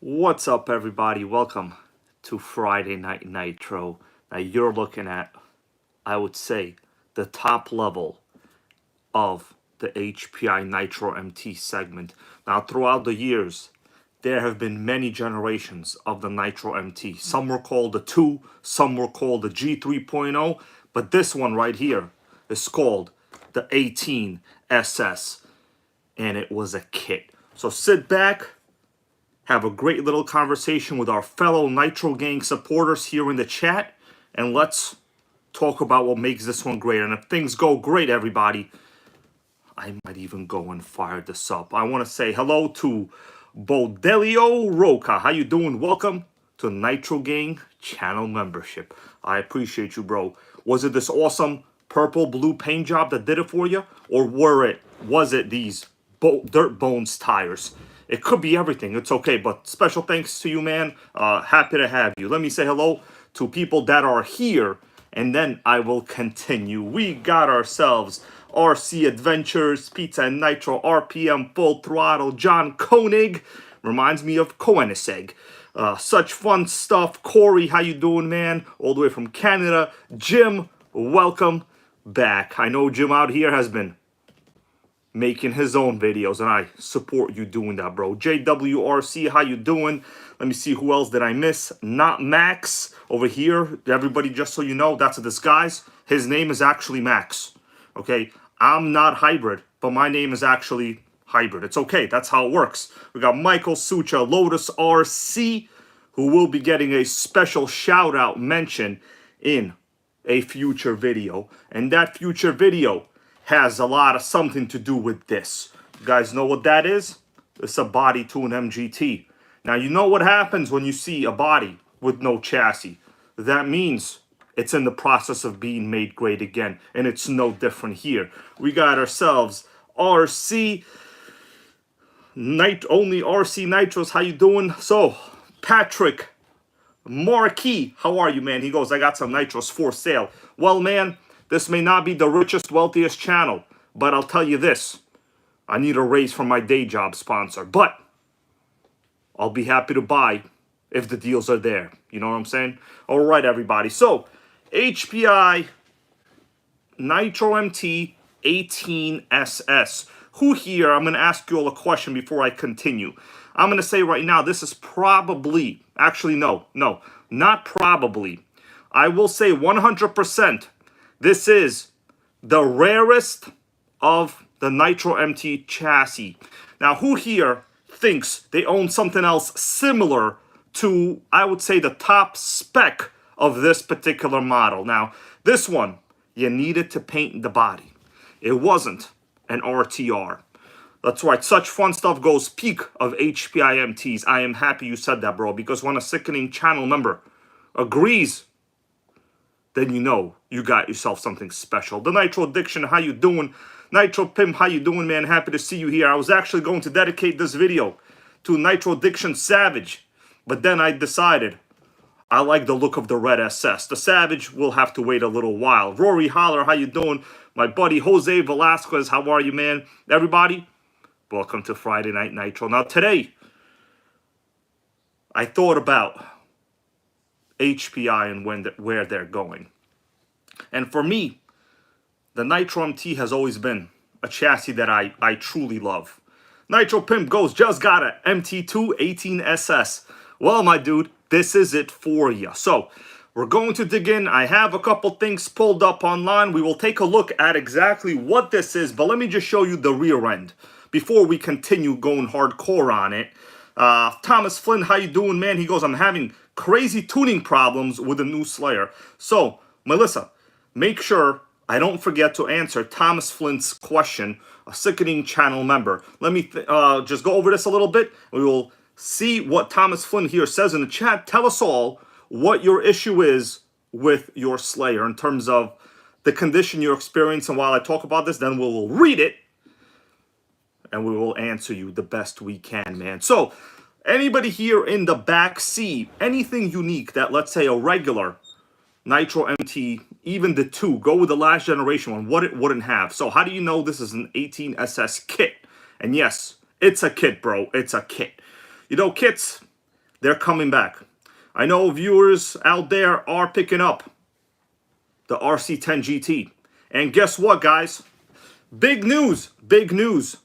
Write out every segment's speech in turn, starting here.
What's up, everybody? Welcome to Friday Night Nitro. Now, you're looking at, I would say, the top level of the HPI NiTro MT segment. Now, throughout the years, there have been many generations of the Nitro MT. Some were called the 2, some were called the G 3.0, but this one right here is called the 18 SS, and it was a kit. So sit back, have a great little conversation with our fellow NitroGang supporters here in the chat, and let's talk about what makes this one great. And if things go great, everybody, I might even go and fire this up. I want to say hello to Bodelio Roca. How you doing? Welcome to NitroGang channel membership. I appreciate you, bro. Was it this awesome purple blue paint job that did it for you, or was it these dirt bones tires? It could be everything. It's okay. But special thanks to you, man. Happy to have you. Let me say hello to people that are here, and then I will continue. We got ourselves RC Adventures, Pizza and Nitro, RPM Full Throttle, John Koenig. Reminds me of Koenigsegg. Such fun stuff. Corey, how you doing, man? All the way from Canada. Jim, welcome back. I know Jim out here has been making his own videos, and I support you doing that, bro. JWRC, how you doing? Let me see, who else did I miss? Not Max over here. Everybody, just so you know, that's a disguise. His name is actually Max. Okay, I'm not hybrid, but my name is actually hybrid. It's okay, that's how it works. We got Michael Sucha, Lotus RC, who will be getting a special shout out mention in a future video, and that future video has a lot of something to do with this. You guys know what that is? It's a body to an MGT. Now, you know what happens when you see a body with no chassis. That means it's in the process of being made great again, and it's no different here. We got ourselves RC only RC Nitros. How you doing? So, Patrick Marquis, how are you, man? He goes, I got some Nitros for sale. Well, man, this may not be the richest, wealthiest channel, but I'll tell you this. I need a raise from my day job sponsor, but I'll be happy to buy if the deals are there. You know what I'm saying? All right, everybody. So, HPI NiTro MT 18SS. Who here, I'm going to ask you all a question before I continue. I'm going to say right now, this is probably, actually, no, not probably. I will say 100%. This is the rarest of the Nitro MT chassis. Now, who here thinks they own something else similar to, I would say, the top spec of this particular model? Now, this one, you needed to paint the body. It wasn't an RTR. That's right. Such fun stuff goes peak of HPI MTs. I am happy you said that, bro, because when a sickening channel member agrees, then you know you got yourself something special. The Nitro Addiction, how you doing? Nitro Pimp, how you doing, man? Happy to see you here. I was actually going to dedicate this video to Nitro Addiction Savage, but then I decided I like the look of the red SS. The Savage will have to wait a little while. Rory Holler, how you doing? My buddy Jose Velasquez, how are you, man? Everybody, welcome to Friday Night Nitro. Now, today, I thought about HPI and where they're going. And for me, the Nitro MT has always been a chassis that I truly love. Nitro Pimp goes, just got a MT2 18SS. Well, my dude, this is it for you. So, we're going to dig in. I have a couple things pulled up online. We will take a look at exactly what this is, but let me just show you the rear end before we continue going hardcore on it. Thomas Flynn, how you doing, man? He goes, I'm having crazy tuning problems with a new Slayer. So, Melissa, make sure I don't forget to answer Thomas Flynn's question, a sickening channel member. Let me just go over this a little bit. We will see what Thomas Flynn here says in the chat. Tell us all what your issue is with your Slayer in terms of the condition you're experiencing. While I talk about this, then we will read it and we will answer you the best we can, man. So, anybody here in the back see anything unique that, let's say, a regular Nitro MT, even the 2, go with the last generation one, what it wouldn't have? So, how do you know this is an 18SS kit? And yes, it's a kit, bro. It's a kit. You know, kits, They're coming back. I know viewers out there are picking up the RC10 GT. And guess what, guys? Big news, big news.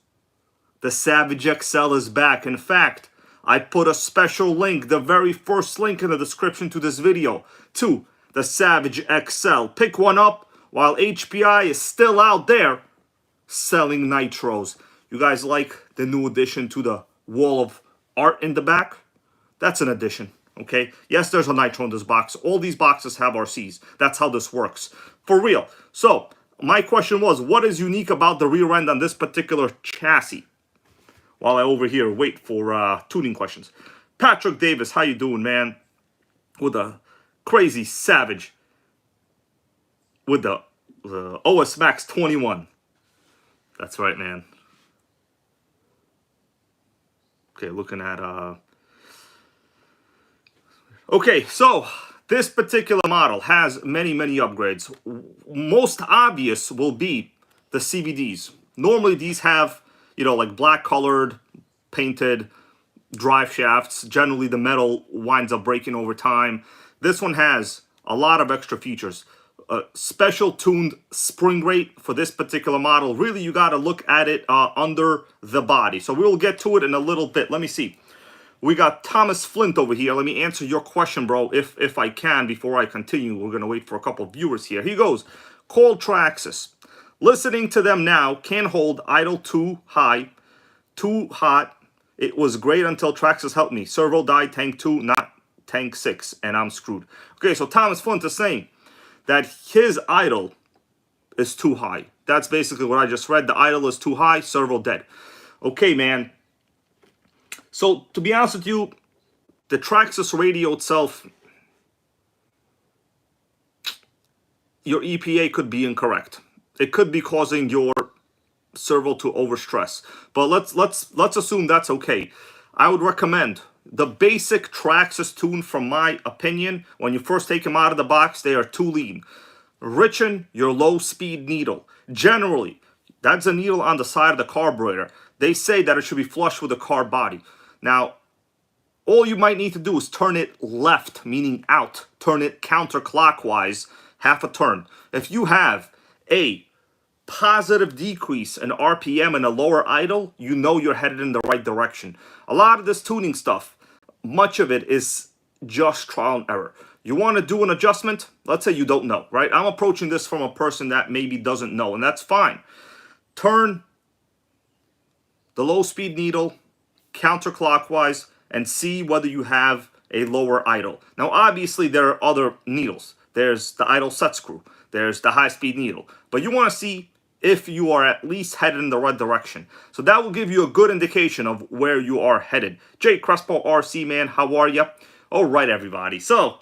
The Savage XL is back. In fact, I put a special link, the very first link in the description to this video, to the Savage XL. Pick one up while HPI is still out there selling nitros. You guys like the new addition to the wall of art in the back? That's an addition, okay? Yes, there's a nitro in this box. All these boxes have RCs. That's how this works. For real. So, my question was, what is unique about the rear end on this particular chassis? While I over here wait for tuning questions. Patrick Davis, how you doing, man? With a crazy Savage. With the OS Max 21. That's right, man. Okay, looking at... Okay, so this particular model has many upgrades. Most obvious will be the CVDs. Normally these have, you know, like black colored, painted drive shafts. Generally the metal winds up breaking over time. This one has a lot of extra features. Special tuned spring rate for this particular model. Really, you got to look at it under the body. So we'll get to it in a little bit. Let me see. We got Thomas Flint over here. Let me answer your question, bro, if I can, before I continue. We're going to wait for a couple of viewers here. He goes, Cold Traxxas. Listening to them now can hold idle too high, too hot. It was great until Traxxas helped me. Servo died tank 2, not tank 6, and I'm screwed. Okay, so Thomas Flint is saying that his idle is too high. That's basically what I just read. The idle is too high, servo dead. Okay, man. So, to be honest with you, the Traxxas radio itself, your EPA could be incorrect. It could be causing your servo to overstress. But let's assume that's okay. I would recommend the basic Traxxas tune, from my opinion. When you first take them out of the box, they are too lean. Richen your low-speed needle. Generally, that's a needle on the side of the carburetor. They say that it should be flush with the car body. Now, all you might need to do is turn it left, meaning out. Turn it counterclockwise, half a turn. If you have a positive decrease in RPM and a lower idle, you know you're headed in the right direction. A lot of this tuning stuff, much of it is just trial and error. You want to do an adjustment? Let's say you don't know, right? I'm approaching this from a person that maybe doesn't know, and that's fine. Turn the low-speed needle counterclockwise and see whether you have a lower idle. Now, obviously, there are other needles. There's the idle set screw. There's the high-speed needle. But you want to see if you are at least headed in the right direction. So that will give you a good indication of where you are headed. Jay Crespo RC, man, how are you? All right, everybody. So,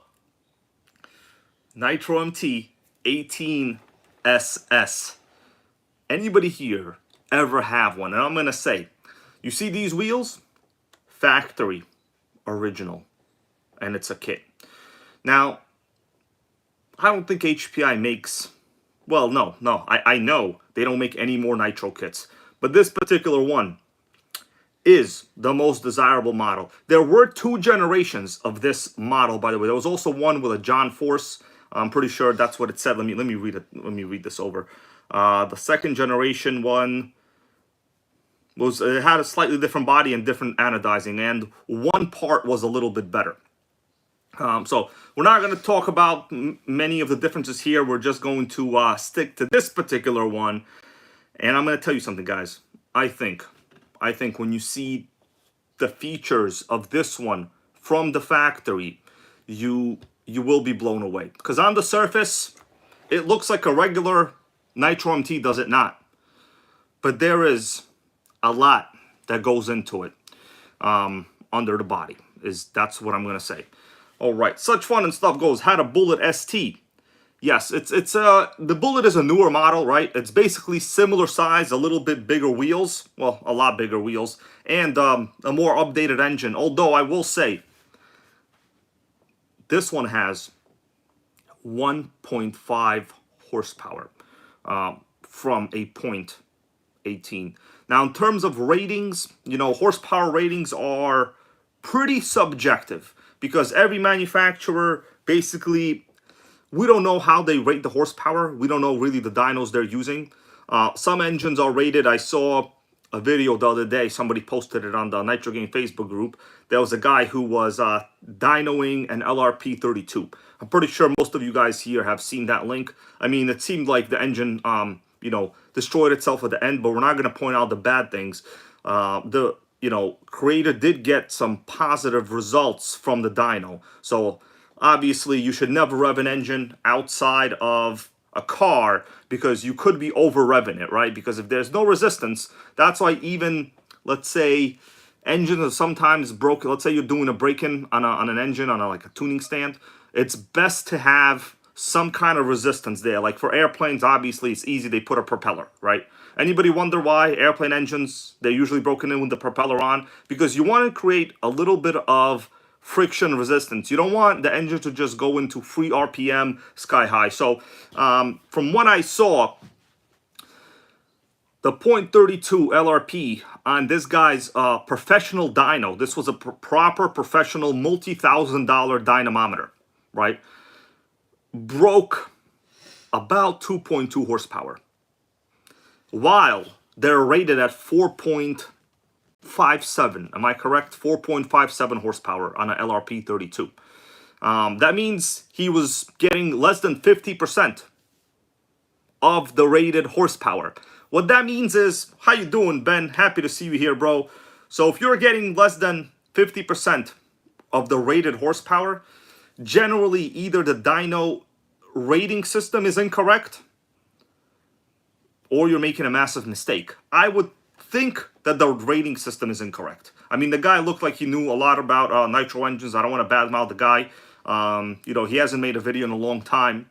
Nitro MT 18SS. Anybody here ever have one? And I'm going to say, you see these wheels? Factory original. And it's a kit. Now, I don't think HPI makes... Well, no. I know they don't make any more nitro kits. But this particular one is the most desirable model. There were 2 generations of this model, by the way. There was also one with a John Force. I'm pretty sure that's what it said. Let me read it. Let me read this over. The second generation one was, it had a slightly different body and different anodizing, and one part was a little bit better. So we're not going to talk about many of the differences here. We're just going to stick to this particular one. And I'm going to tell you something, guys. I think when you see the features of this one from the factory, you will be blown away. Because on the surface, it looks like a regular Nitro MT, does it not? But there is a lot that goes into it under the body. That's what I'm going to say. All right, such fun and stuff goes. Had a Bullet ST. Yes, the Bullet is a newer model, right? It's basically similar size, a little bit bigger wheels. Well, a lot bigger wheels. And a more updated engine. Although I will say, this one has 1.5 horsepower from a .18. Now, in terms of ratings, you know, horsepower ratings are pretty subjective because every manufacturer basically, we don't know how they rate the horsepower. We don't know really the dynos they're using. Some engines are rated. I saw a video the other day. Somebody posted it on the NitroGang Facebook group. There was a guy who was dynoing an LRP 32. I'm pretty sure most of you guys here have seen that link. I mean, it seemed like the engine, you know, destroyed itself at the end, but we're not going to point out the bad things. The creator did get some positive results from the dyno. So obviously, you should never rev an engine outside of a car because you could be over revving it, right? Because if there's no resistance, that's why even, let's say, engines are sometimes broken. Let's say you're doing a break-in on an engine, on like a tuning stand. It's best to have some kind of resistance there. Like for airplanes, obviously, it's easy. They put a propeller, right? Anybody wonder why airplane engines, they're usually broken in with the propeller on? Because you want to create a little bit of friction resistance. You don't want the engine to just go into free RPM sky high. So from what I saw, the .32 LRP on this guy's professional dyno, this was a proper professional multi-$1,000 dynamometer, right? Broke about 2.2 horsepower. While they're rated at 4.57, am I correct? 4.57 horsepower on an LRP 32. That means he was getting less than 50% of the rated horsepower. What that means is, how you doing, Ben? Happy to see you here, bro. So if you're getting less than 50% of the rated horsepower, generally either the dyno rating system is incorrect or you're making a massive mistake. I would think that the rating system is incorrect. I mean, the guy looked like he knew a lot about nitro engines. I don't want to badmouth the guy. He hasn't made a video in a long time.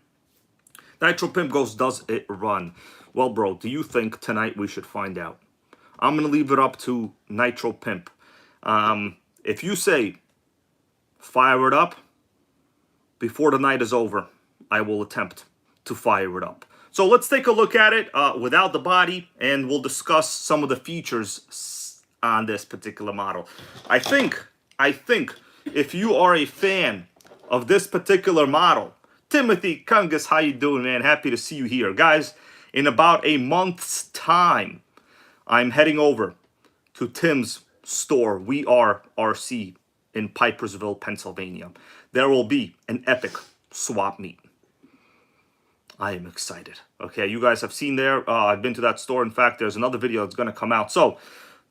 Nitro Pimp goes, does it run? Well, bro, do you think tonight we should find out? I'm going to leave it up to Nitro Pimp. If you say, fire it up, before the night is over, I will attempt to fire it up. So let's take a look at it without the body, and we'll discuss some of the features on this particular model. I think if you are a fan of this particular model, Timothy Kungus, how you doing, man? Happy to see you here. Guys, in about a month's time, I'm heading over to Tim's store, We Are RC, in Pipersville, Pennsylvania. There will be an epic swap meet. I am excited. Okay, you guys have seen there. I've been to that store. In fact, there's another video that's going to come out. So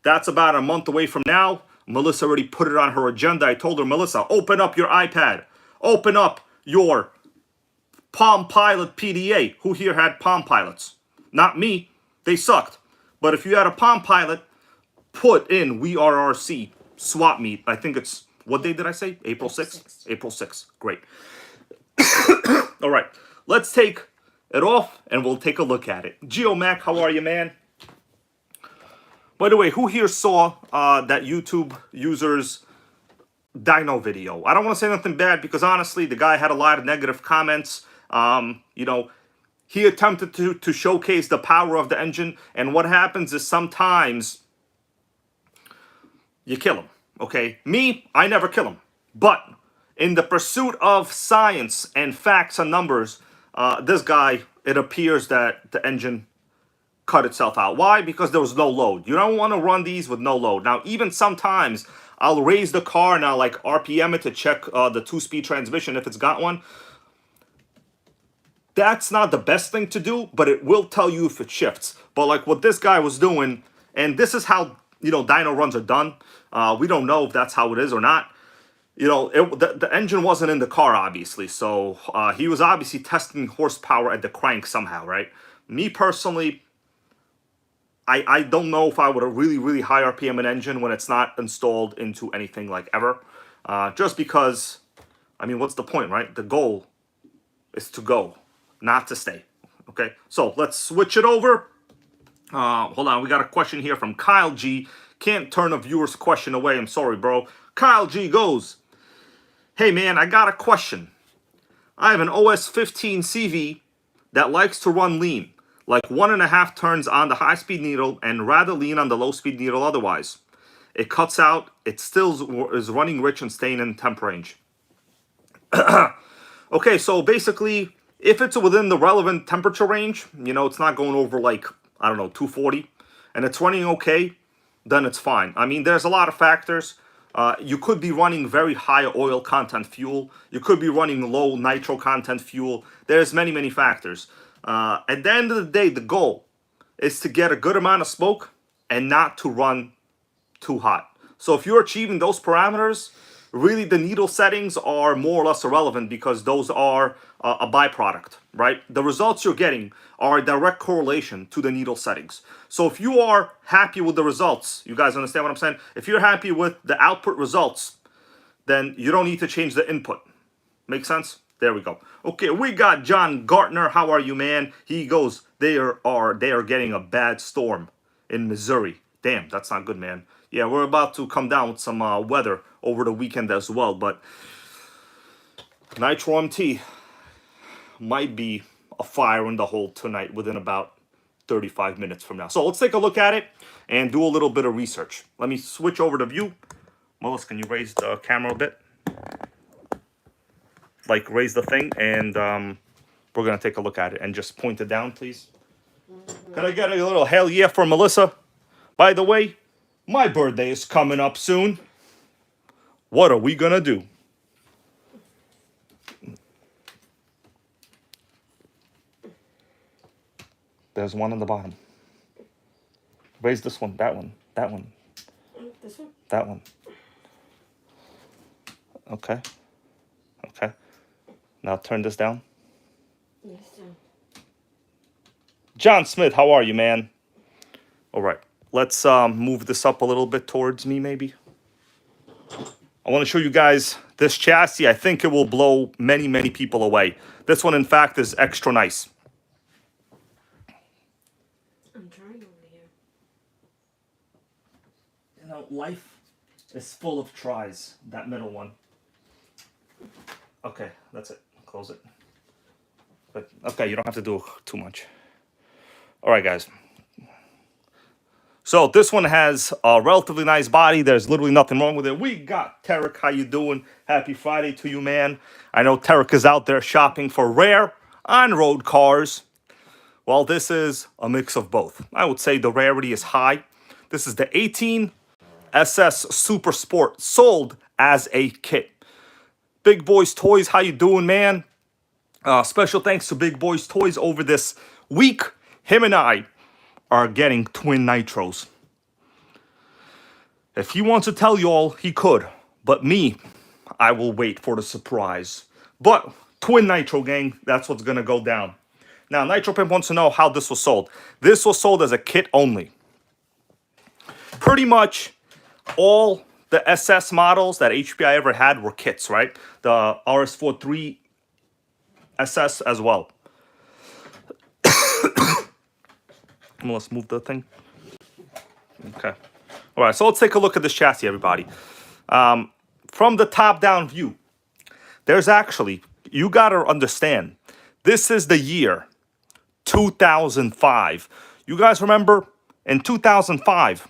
that's about a month away from now. Melissa already put it on her agenda. I told her, Melissa, open up your iPad. Open up your Palm Pilot PDA. Who here had Palm Pilots? Not me. They sucked. But if you had a Palm Pilot, put in We Are RC swap meet. I think it's, what day did I say? April 6th? April 6th. Great. All right. Let's take it off and we'll take a look at it. GeoMac, how are you, man? By the way, who here saw that YouTube user's dyno video? I don't want to say nothing bad because honestly, the guy had a lot of negative comments. He attempted to showcase the power of the engine, and what happens is sometimes you kill him, okay? Me, I never kill him. But in the pursuit of science and facts and numbers, this guy, it appears that the engine cut itself out. Why? Because there was no load. You don't want to run these with no load. Now, even sometimes I'll raise the car and I'll like RPM it to check the 2-speed transmission if it's got one. That's not the best thing to do, but it will tell you if it shifts. But like what this guy was doing, and this is how, dyno runs are done. We don't know if that's how it is or not. The engine wasn't in the car, obviously. So he was obviously testing horsepower at the crank somehow, right? Me personally, I don't know if I would have really high RPM an engine when it's not installed into anything like ever. Just because, I mean, what's the point, right? The goal is to go, not to stay. Okay, so let's switch it over. Hold on, we got a question here from Kyle G. Can't turn a viewer's question away. I'm sorry, bro. Kyle G goes, hey, man, I got a question. I have an OS 15 CV that likes to run lean, like 1.5 turns on the high-speed needle and rather lean on the low-speed needle otherwise. it cuts out. It still is running rich and staying in temp range. Okay, so basically, if it's within the relevant temperature range, you know, it's not going over like, I don't know, 240, and it's running okay, then it's fine. I mean, there's a lot of factors. You could be running very high oil content fuel. You could be running low nitro content fuel. There's many, many factors. At the end of the day, the goal is to get a good amount of smoke and not to run too hot. So if you're achieving those parameters, really the needle settings are more or less irrelevant because those are a byproduct, right? The results you're getting are a direct correlation to the needle settings. So if you are happy with the results, you guys understand what I'm saying? If you're happy with the output results, then you don't need to change the input. Make sense? There we go. Okay, we got John Gartner. How are you, man? He goes, they are getting a bad storm in Missouri. Damn, that's not good, man. Yeah, we're about to come down with some weather over the weekend as well, but Nitro MT might be a fire in the hole tonight within about 35 minutes from now. So let's take a look at it and do a little bit of research. Let me switch over to view. Melissa, can you raise the camera a bit? Like, raise the thing, and we're going to take a look at it. And just point it down, please. Can I get a little hell yeah for Melissa? By the way, my birthday is coming up soon. What are we going to do? There's one on the bottom. Raise this one, that one, that one. This one? That one. Okay. Okay. Now turn this down. Yes, sir. John Smith, how are you, man? All right. Let's move this up a little bit towards me, maybe. I want to show you guys this chassis. I think it will blow many, many people away. This one, in fact, is extra nice. I'm trying over here. You know, life is full of tries. That middle one. Okay, that's it. Close it. But okay, you don't have to do too much. All right, guys. So this one has a relatively nice body. There's literally nothing wrong with it. We got Tarek. How you doing? Happy Friday to you, man. I know Tarek is out there shopping for rare on-road cars. Well, this is a mix of both. I would say the rarity is high. This is the 18 SS Super Sport, sold as a kit. Big Boys Toys, how you doing, man? Special thanks to Big Boys Toys over this week. Him and I are getting twin nitros. If he wants to tell you all, he could. But me, I will wait for the surprise. But twin nitro gang, that's what's going to go down. Now, Nitro Pimp wants to know how this was sold. This was sold as a kit only. Pretty much all the SS models that HPI ever had were kits, right? The RS43 SS as well. Let's move the thing. Okay. All right, so let's take a look at this chassis, everybody. From the top-down view, there's actually, you got to understand, this is the year 2005. You guys remember in 2005,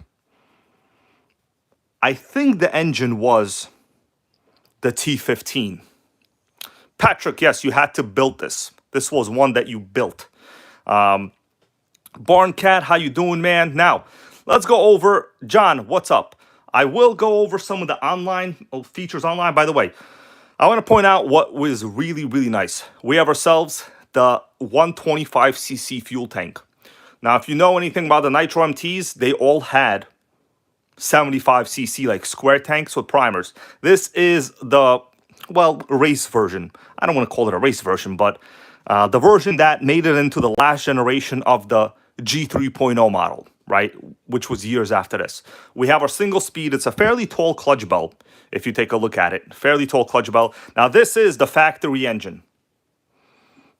I think the engine was the T15. Patrick, yes, you had to build this. This was one that you built. Barn Cat, how you doing, man? Now, let's go over, John, what's up? I will go over some of the online features online. By the way, I want to point out what was really, really nice. We have ourselves the 125cc fuel tank. Now, if you know anything about the Nitro MTs, they all had 75cc, like square tanks with primers. This is the, well, race version. I don't want to call it a race version, but the version that made it into the last generation of the G3.0 model, right? Which was years after this. We have our single speed. It's a fairly tall clutch belt, if you take a look at it. Fairly tall clutch belt. Now, this is the factory engine.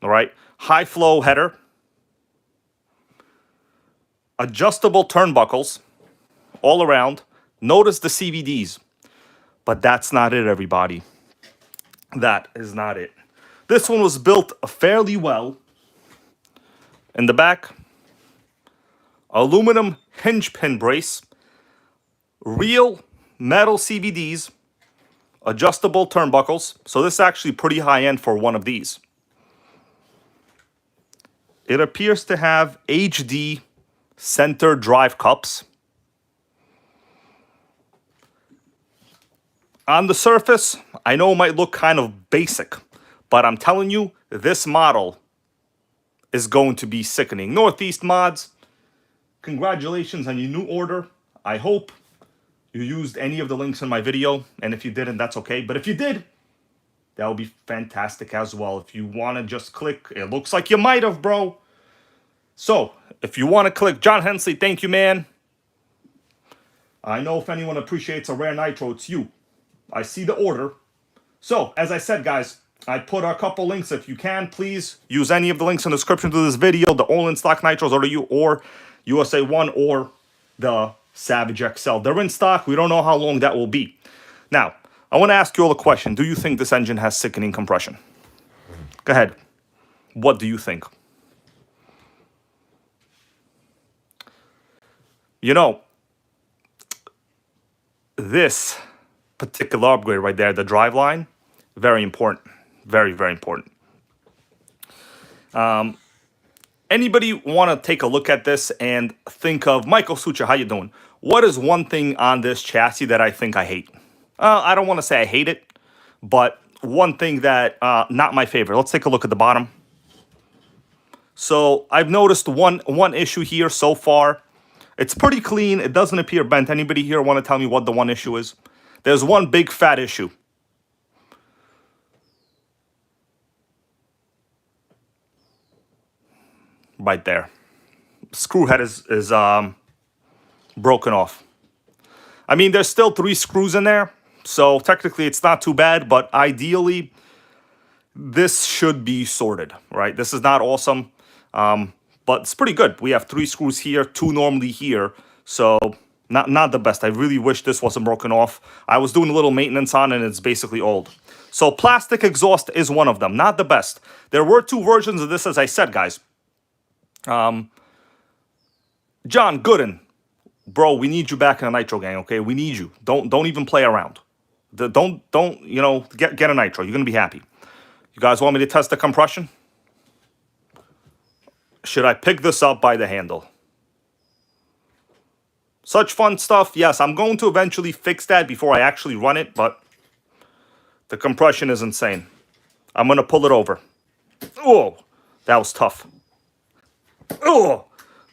All right. High flow header. Adjustable turnbuckles all around. Notice the CVDs. But that's not it, everybody. That is not it. This one was built fairly well. In the back, aluminum hinge pin brace. real metal CVDs, adjustable turnbuckles. So this is actually pretty high end for one of these. It appears to have HD center drive cups. On the surface, I know it might look kind of basic, but I'm telling you, this model is going to be sickening. Northeast Mods, congratulations on your new order. I hope you used any of the links in my video, and if you didn't, that's okay. But if you did, that would be fantastic as well. If you want to just click, it looks like you might have, bro. So, if you want to click, John Hensley, thank you, man. I know if anyone appreciates a rare nitro, it's you. I see the order. So, as I said, guys, I put a couple links. If you can, please use any of the links in the description to this video. The all-in-stock nitros are you or USA 1 or the Savage XL. They're in stock. We don't know how long that will be. Now, I want to ask you all a question. Do you think this engine has sickening compression? Go ahead. What do you think? You know, this particular upgrade right there, the driveline, very important. Very, very important. Anybody want to take a look at this and think of, Michael Sucha, how you doing? What is one thing on this chassis that I think I hate? I don't want to say I hate it, but one thing that, not my favorite. Let's take a look at the bottom. So I've noticed one issue here so far. It's pretty clean. It doesn't appear bent. Anybody here want to tell me what the one issue is? There's one big fat issue. Right there. Screw head is broken off. I mean, there's still 3 screws in there, so technically it's not too bad, but ideally this should be sorted, right? This is not awesome, but it's pretty good. We have 3 screws here, 2 normally here, so not the best. I really wish this wasn't broken off. I was doing a little maintenance on it, and it's basically old. So plastic exhaust is one of them, not the best. There were 2 versions of this, as I said, guys. John Gooden, bro, we need you back in a NitroGang, okay? We need you. Don't even play around. Don't you know, get a nitro. You're gonna be happy. You guys want me to test the compression? Should I pick this up by the handle? Such fun stuff. Yes, I'm going to eventually fix that before I actually run it, but the compression is insane. I'm gonna pull it over. Oh, that was tough. Oh,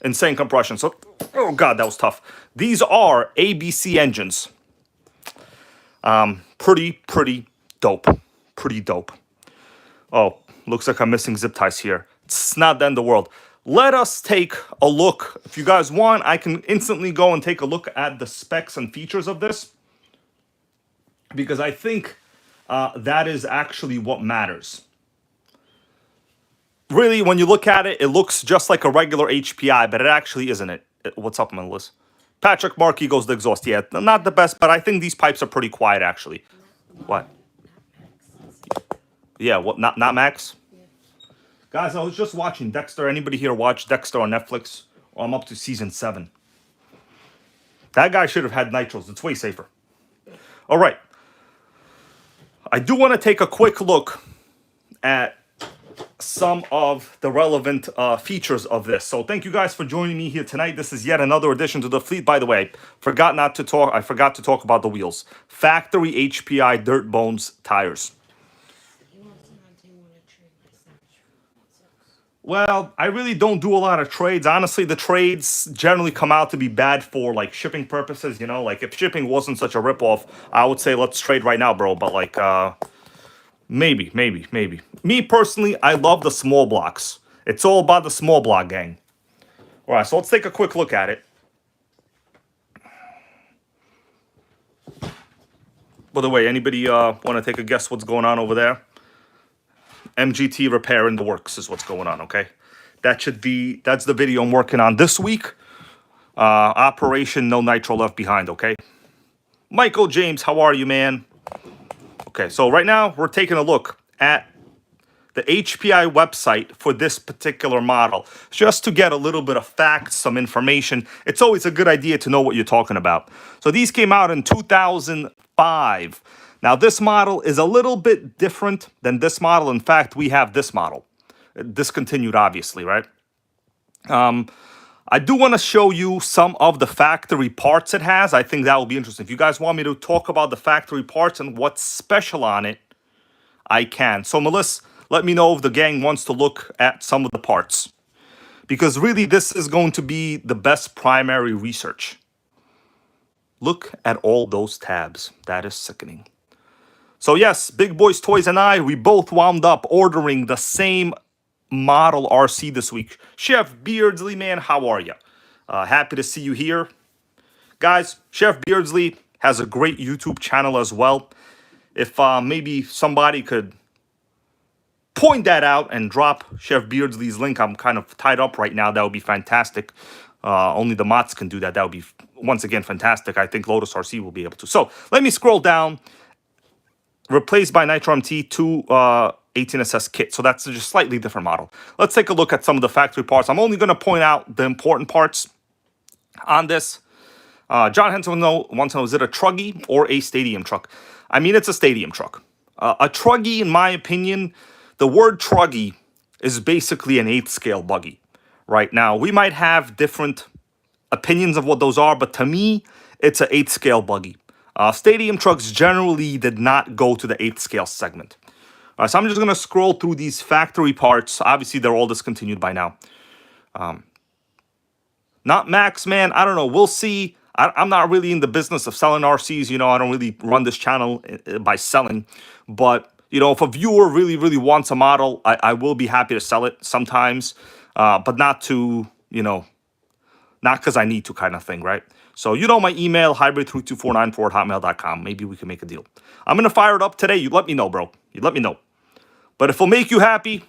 insane compression. So, oh god, that was tough. These are ABC engines. Pretty dope. Pretty dope. Oh, looks like I'm missing zip ties here. It's not the end of the world. Let us take a look. If you guys want, I can instantly go and take a look at the specs and features of this, because I think that is actually what matters. Really, when you look at it, it looks just like a regular HPI, but it actually isn't it. What's up, Melissa? Patrick Markey goes the exhaust. Yeah, not the best, but I think these pipes are pretty quiet, actually. What? Yeah, what? Not Max? Yeah. Guys, I was just watching Dexter. Anybody here watch Dexter on Netflix? Well, I'm up to season 7. That guy should have had nitros. It's way safer. All right. I do want to take a quick look at some of the relevant features of this. So thank you guys for joining me here tonight. This is yet another addition to the fleet. By the way, I forgot to talk about the wheels. Factory HPI Dirt Bones tires. Well, I really don't do a lot of trades. Honestly, the trades generally come out to be bad for like shipping purposes. You know, like if shipping wasn't such a ripoff, I would say let's trade right now, bro. But like, maybe. Me personally, I love the small blocks. It's all about the small block gang. All right, so let's take a quick look at it. By the way, anybody want to take a guess what's going on over there? MGT repair in the works is what's going on, okay? That's the video I'm working on this week. Operation No Nitro Left Behind, okay? Michael James, how are you, man? Okay, so right now we're taking a look at the HPI website for this particular model, just to get a little bit of facts, some information. It's always a good idea to know what you're talking about. So these came out in 2005. Now this model is a little bit different than this model. In fact, we have this model. Discontinued, obviously, right? I do want to show you some of the factory parts it has. I think that will be interesting. If you guys want me to talk about the factory parts and what's special on it, I can. So Melissa, let me know if the gang wants to look at some of the parts. Because really, this is going to be the best primary research. Look at all those tabs. That is sickening. So yes, Big Boys Toys and I, we both wound up ordering the same model RC this week. Chef Beardsley, man, how are you? Happy to see you here. Guys, Chef Beardsley has a great YouTube channel as well. If maybe somebody could point that out and drop Chef Beardsley's link. I'm kind of tied up right now. That would be fantastic. Only the mods can do that. That would be, once again, fantastic. I think Lotus RC will be able to. So let me scroll down. Replaced by Nitro MT 2 18SS kit. So that's just a slightly different model. Let's take a look at some of the factory parts. I'm only going to point out the important parts on this. John Henson wants to know, is it a truggy or a stadium truck? I mean, it's a stadium truck. A truggy, in my opinion, the word truggy is basically an 8th scale buggy. Right now, we might have different opinions of what those are, but to me, it's an 8th scale buggy. Stadium trucks generally did not go to the 8th scale segment. So I'm just going to scroll through these factory parts. Obviously, they're all discontinued by now. Not Max, man. I don't know. We'll see. I'm not really in the business of selling RCs. You know, I don't really run this channel by selling. But, you know, if a viewer really, really wants a model, I will be happy to sell it sometimes. But not to, you know, not because I need to kind of thing, right? So you know my email, hybrid32494@hotmail.com. Maybe we can make a deal. I'm going to fire it up today. You let me know, bro. You let me know. But if it'll make you happy,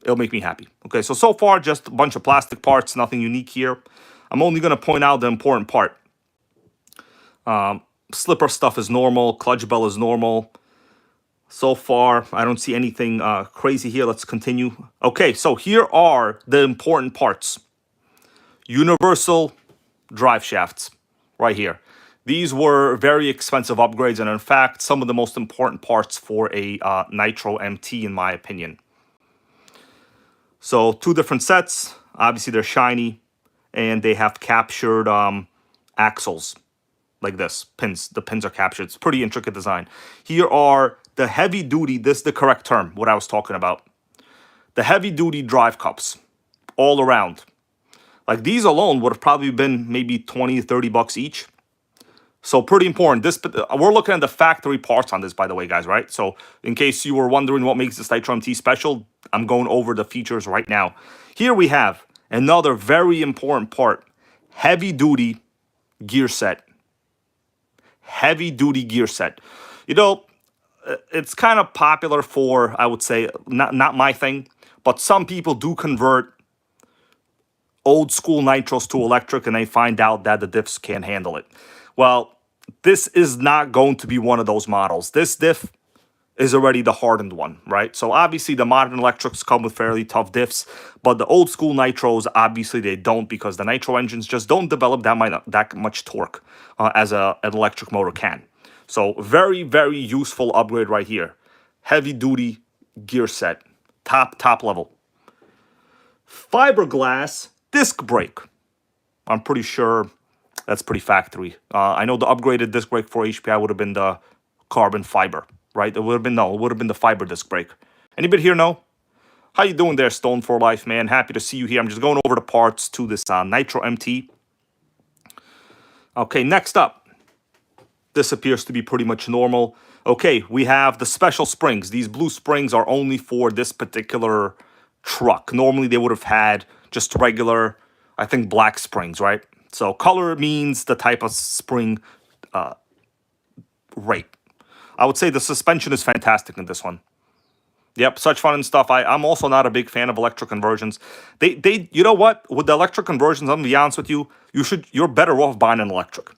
it'll make me happy. Okay, so far, just a bunch of plastic parts. Nothing unique here. I'm only going to point out the important part. Slipper stuff is normal. Clutch bell is normal. So far, I don't see anything crazy here. Let's continue. Okay, so here are the important parts. Universal drive shafts. Right here. These were very expensive upgrades, and in fact, some of the most important parts for a Nitro MT, in my opinion. So, 2 different sets. Obviously, they're shiny, and they have captured axles, like this. Pins. The pins are captured. It's pretty intricate design. Here are the heavy-duty, this is the correct term, what I was talking about. The heavy-duty drive cups, all around. Like these alone would have probably been maybe 20 to 30 bucks each. So pretty important. We're looking at the factory parts on this, by the way, guys, right? So in case you were wondering what makes this Nitro MT special, I'm going over the features right now. Here we have another very important part. Heavy duty gear set. Heavy duty gear set. You know, it's kind of popular for, I would say, not my thing, but some people do convert old school nitros to electric and they find out that the diffs can't handle it. Well, this is not going to be one of those models. This diff is already the hardened one, right? So obviously the modern electrics come with fairly tough diffs, but the old school nitros, obviously they don't, because the nitro engines just don't develop that much torque as an electric motor can. So very, very useful upgrade right here. Heavy duty gear set, top level. Fiberglass disc brake. I'm pretty sure that's pretty factory. I know the upgraded disc brake for HPI would have been the carbon fiber, right? It would have been the fiber disc brake. Anybody here know? How you doing there, Stone for Life, man? Happy to see you here. I'm just going over the parts to this Nitro MT. Okay, next up. This appears to be pretty much normal. Okay, we have the special springs. These blue springs are only for this particular truck. Normally they would have had just regular, I think, black springs, right? So color means the type of spring rate. I would say the suspension is fantastic in this one. Yep, such fun and stuff. I'm also not a big fan of electric conversions. You know what? With the electric conversions, I'm gonna be honest with you, you're better off buying an electric,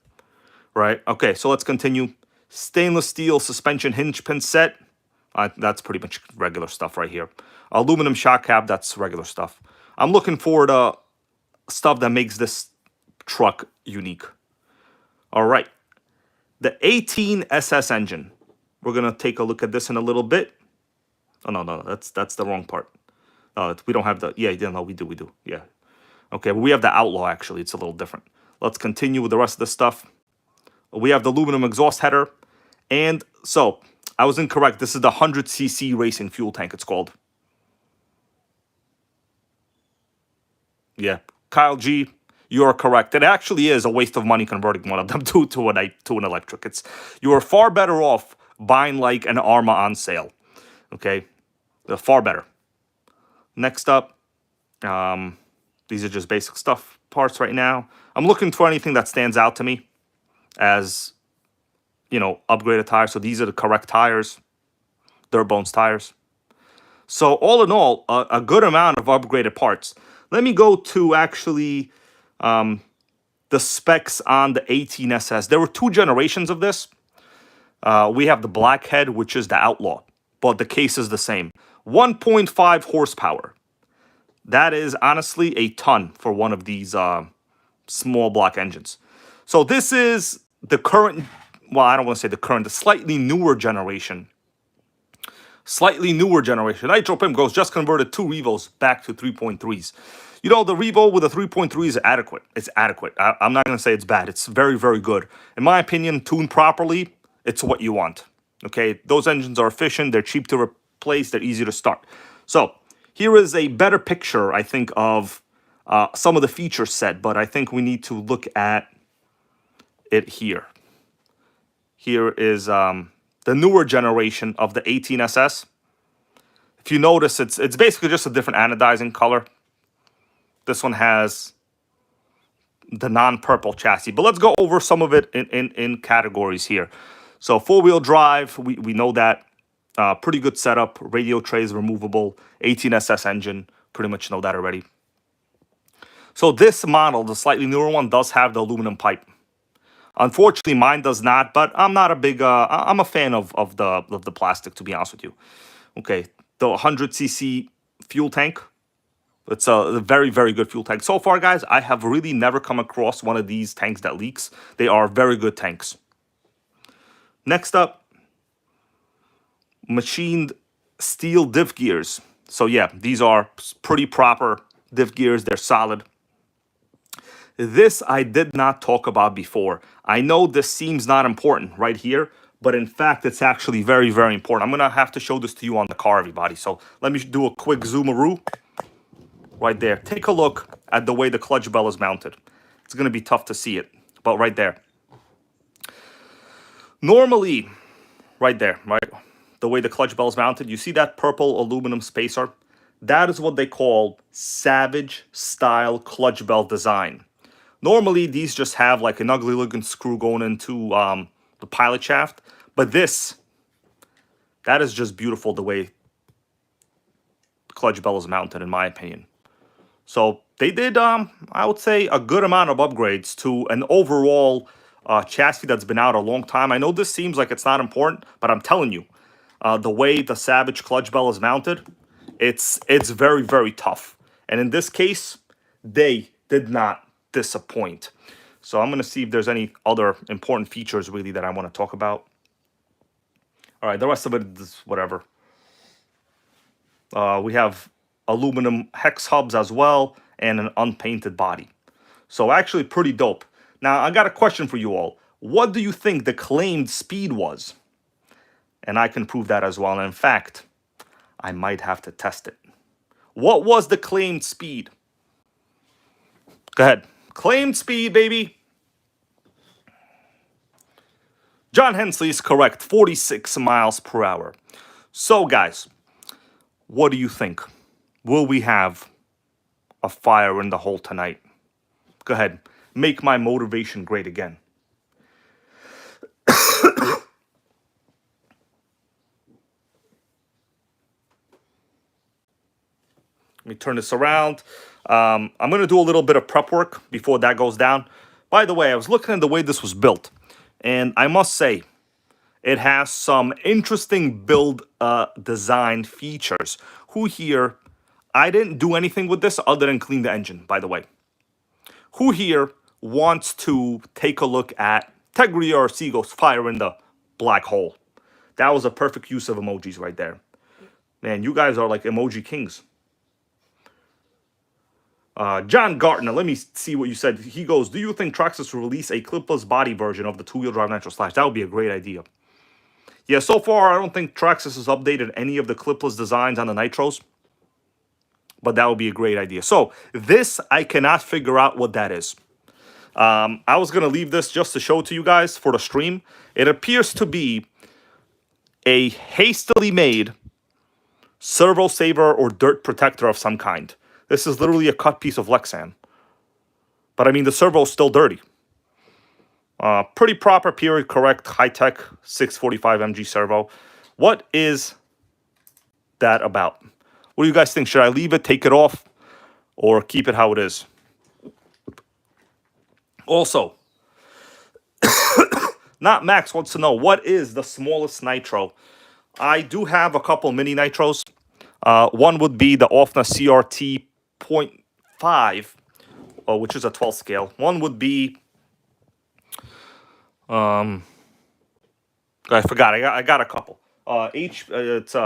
right? Okay, so let's continue. Stainless steel suspension hinge pin set. That's pretty much regular stuff right here. Aluminum shock cap, that's regular stuff. I'm looking for the stuff that makes this truck unique. All right. The 18 SS engine. We're going to take a look at this in a little bit. Oh, no, that's the wrong part. We don't have the, yeah, no, we do, yeah. Okay, but we have the Outlaw, actually. It's a little different. Let's continue with the rest of the stuff. We have the aluminum exhaust header. And so, I was incorrect. This is the 100cc racing fuel tank, it's called. Yeah, Kyle G, you are correct. It actually is a waste of money converting one of them to an electric. You are far better off buying like an Arma on sale. Okay, they're far better. Next up, these are just basic stuff parts right now. I'm looking for anything that stands out to me as, you know, upgraded tires. So these are the correct tires, dirt bones tires. So all in all, a good amount of upgraded parts. Let me go to actually the specs on the 18SS. There were 2 generations of this. We have the Blackhead, which is the Outlaw, but the case is the same. 1.5 horsepower. That is honestly a ton for one of these small block engines. So this is the current, well, I don't want to say the current, the slightly newer generation. Nitro Pimp goes just converted 2 Revos back to 3.3s. You know, the Revo with a 3.3 is adequate. It's adequate. I'm not going to say it's bad. It's very, very good. In my opinion, tuned properly, it's what you want. Okay, those engines are efficient. They're cheap to replace. They're easy to start. So here is a better picture, I think, of some of the feature set. But I think we need to look at it here. Here is the newer generation of the 18SS. If you notice, it's basically just a different anodizing color. This one has the non-purple chassis. But let's go over some of it in categories here. So four-wheel drive, we know that. Pretty good setup. Radio trays removable. 18SS engine. Pretty much know that already. So this model, the slightly newer one, does have the aluminum pipe. Unfortunately, mine does not, but I'm not a big, I'm a fan of the plastic, to be honest with you. Okay, the 100cc fuel tank. It's a very, very good fuel tank. So far, guys, I have really never come across one of these tanks that leaks. They are very good tanks. Next up, machined steel diff gears. So yeah, these are pretty proper diff gears. They're solid. This I did not talk about before. I know this seems not important right here, but in fact, it's actually very, very important. I'm going to have to show this to you on the car, everybody. So let me do a quick zoomaroo right there. Take a look at the way the clutch bell is mounted. It's going to be tough to see it, but right there. Normally, right there, right? The way the clutch bell is mounted, you see that purple aluminum spacer? That is what they call Savage style clutch bell design. Normally, these just have like an ugly looking screw going into the pilot shaft. But this, that is just beautiful the way the clutch bell is mounted, in my opinion. So they did, I would say, a good amount of upgrades to an overall chassis that's been out a long time. I know this seems like it's not important, but I'm telling you, the way the Savage clutch bell is mounted, it's very, very tough. And in this case, they did not disappoint. So I'm going to see if there's any other important features really that I want to talk about. All right, the rest of it is whatever. We have aluminum hex hubs as well and an unpainted body. So actually pretty dope. Now, I got a question for you all. What do you think the claimed speed was? And I can prove that as well. And in fact, I might have to test it. What was the claimed speed? Go ahead. Claimed speed, baby. John Hensley is correct. 46 miles per hour. So, guys, what do you think? Will we have a fire in the hole tonight? Go ahead. Make my motivation great again. Let me turn this around. I'm going to do a little bit of prep work before that goes down. By the way, I was looking at the way this was built, and I must say, It has some interesting build design features. Who here, I didn't do anything with this other than clean the engine, by the way. Who here wants to take a look at Tegri or Seagulls fire in the black hole? That was a perfect use of emojis right there. Man, you guys are like emoji kings. John Gartner, let me see what you said. He goes, do you think Traxxas will release a clipless body version of the two-wheel drive Nitro Slash? That would be a great idea. Yeah, so far, I don't think Traxxas has updated any of the clipless designs on the Nitros. But that would be a great idea. So, this, I cannot figure out what that is. I was going to leave this just to show to you guys for the stream. It appears to be a hastily made servo saver or dirt protector of some kind. This is literally a cut piece of Lexan. But I mean, the servo is still dirty. Pretty proper, period correct, high-tech 645 MG servo. What is that about? What do you guys think? Should I leave it, take it off, or keep it how it is? Also, Not Max wants to know, what is the smallest nitro? I do have a couple mini nitros. One would be the OFNA CRT 0.5, which is a 12 scale. One would be, I forgot. I got a couple. It's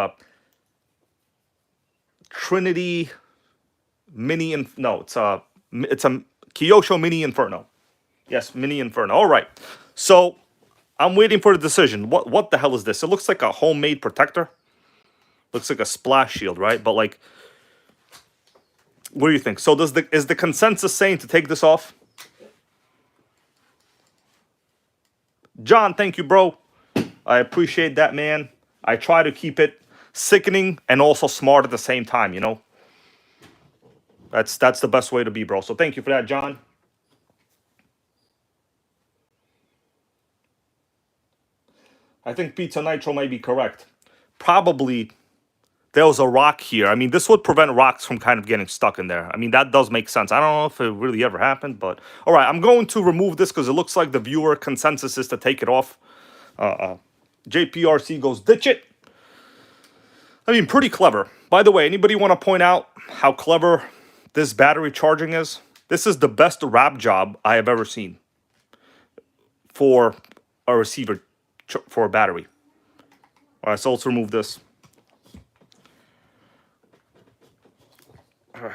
Trinity Mini. It's a Kyosho Mini Inferno. Yes, Mini Inferno. All right. So I'm waiting for the decision. What the hell is this? It looks like a homemade protector. Looks like a splash shield, right? But like, what do you think? So is the consensus saying to take this off? John, thank you, bro. I appreciate that, man. I try to keep it sickening and also smart at the same time, you know? That's the best way to be, bro. So thank you for that, John. I think Pizza Nitro may be correct. Probably there was a rock here. I mean, this would prevent rocks from kind of getting stuck in there. I mean, that does make sense. I don't know if it really ever happened, but... All right, I'm going to remove this because it looks like the viewer consensus is to take it off. JPRC goes, ditch it. I mean, pretty clever. By the way, anybody want to point out how clever this battery charging is? This is the best wrap job I have ever seen for a receiver for a battery. All right, so let's remove this. All right.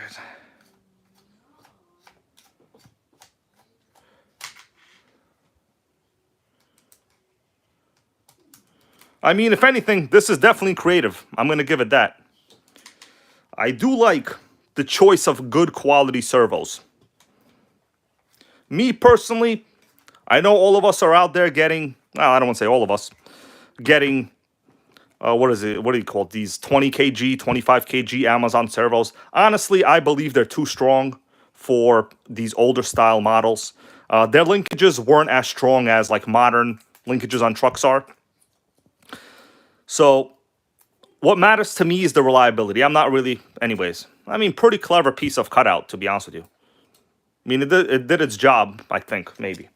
I mean, if anything, this is definitely creative. I'm going to give it that. I do like the choice of good quality servos. Me personally, I know all of us are out there getting, well, I don't want to say all of us, getting, what is it? What do you call it? These 20 kg, 25 kg Amazon servos. Honestly, I believe they're too strong for these older style models. Their linkages weren't as strong as like modern linkages on trucks are. So what matters to me is the reliability. I'm not really, anyways. I mean, pretty clever piece of cutout, to be honest with you. I mean, it did its job, I think, maybe.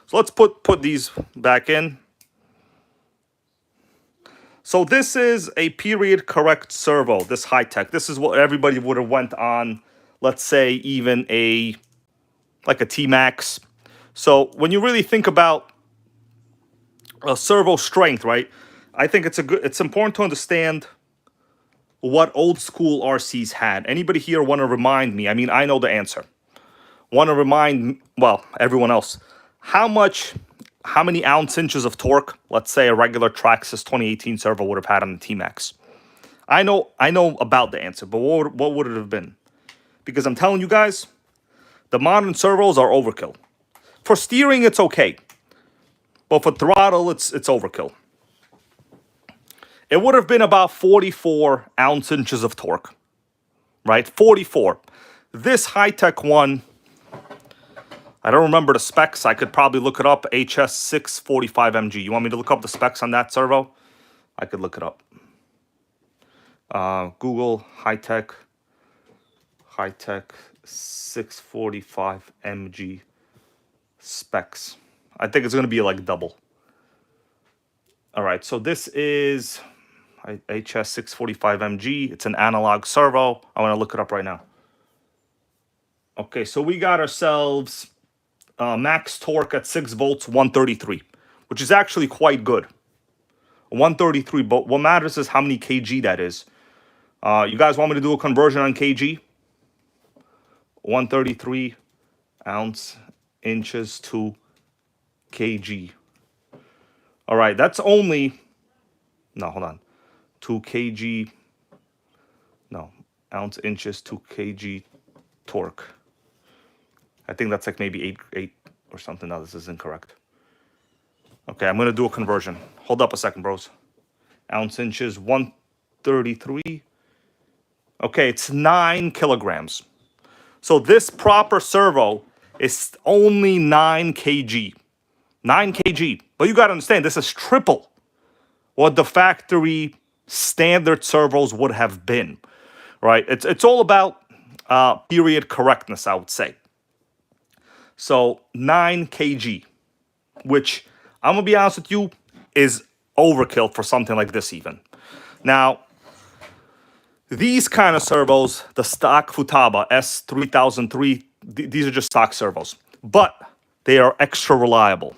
So let's put these back in. So this is a period correct servo, this high tech. This is what everybody would have went on, let's say, even like a T-Max. So when you really think about servo strength, right? I think it's important to understand what old school RCs had. Anybody here want to remind me? I mean, I know the answer. Want to remind, well, everyone else, how many ounce inches of torque, let's say a regular Traxxas 2018 servo would have had on the T-Max? I know about the answer, but what would it have been? Because I'm telling you guys, the modern servos are overkill. For steering, it's okay. But for throttle, it's overkill. It would have been about 44 ounce inches of torque, right? 44. This high-tech one, I don't remember the specs. I could probably look it up. HS645MG. You want me to look up the specs on that servo? I could look it up. Google high-tech 645MG specs. I think it's going to be like double. All right, so this is HS645MG. It's an analog servo. I want to look it up right now. Okay, so we got ourselves max torque at 6 volts, 133, which is actually quite good. 133, but what matters is how many kg that is. You guys want me to do a conversion on kg? 133 ounce inches to kg. All right, that's only, no, hold on. 2 kg, no, ounce inches to kg torque. I think that's like maybe 8 or something. No, this is incorrect. Okay, I'm going to do a conversion. Hold up a second, bros. Ounce inches, 133. Okay, it's 9 kilograms. So this proper servo is only 9 kg. 9 kg. But you got to understand, this is triple what the factory standard servos would have been. Right? It's all about period correctness, I would say. So 9 kg, which I'm going to be honest with you, is overkill for something like this even. Now, these kind of servos, the stock Futaba S3003, these are just stock servos, but they are extra reliable.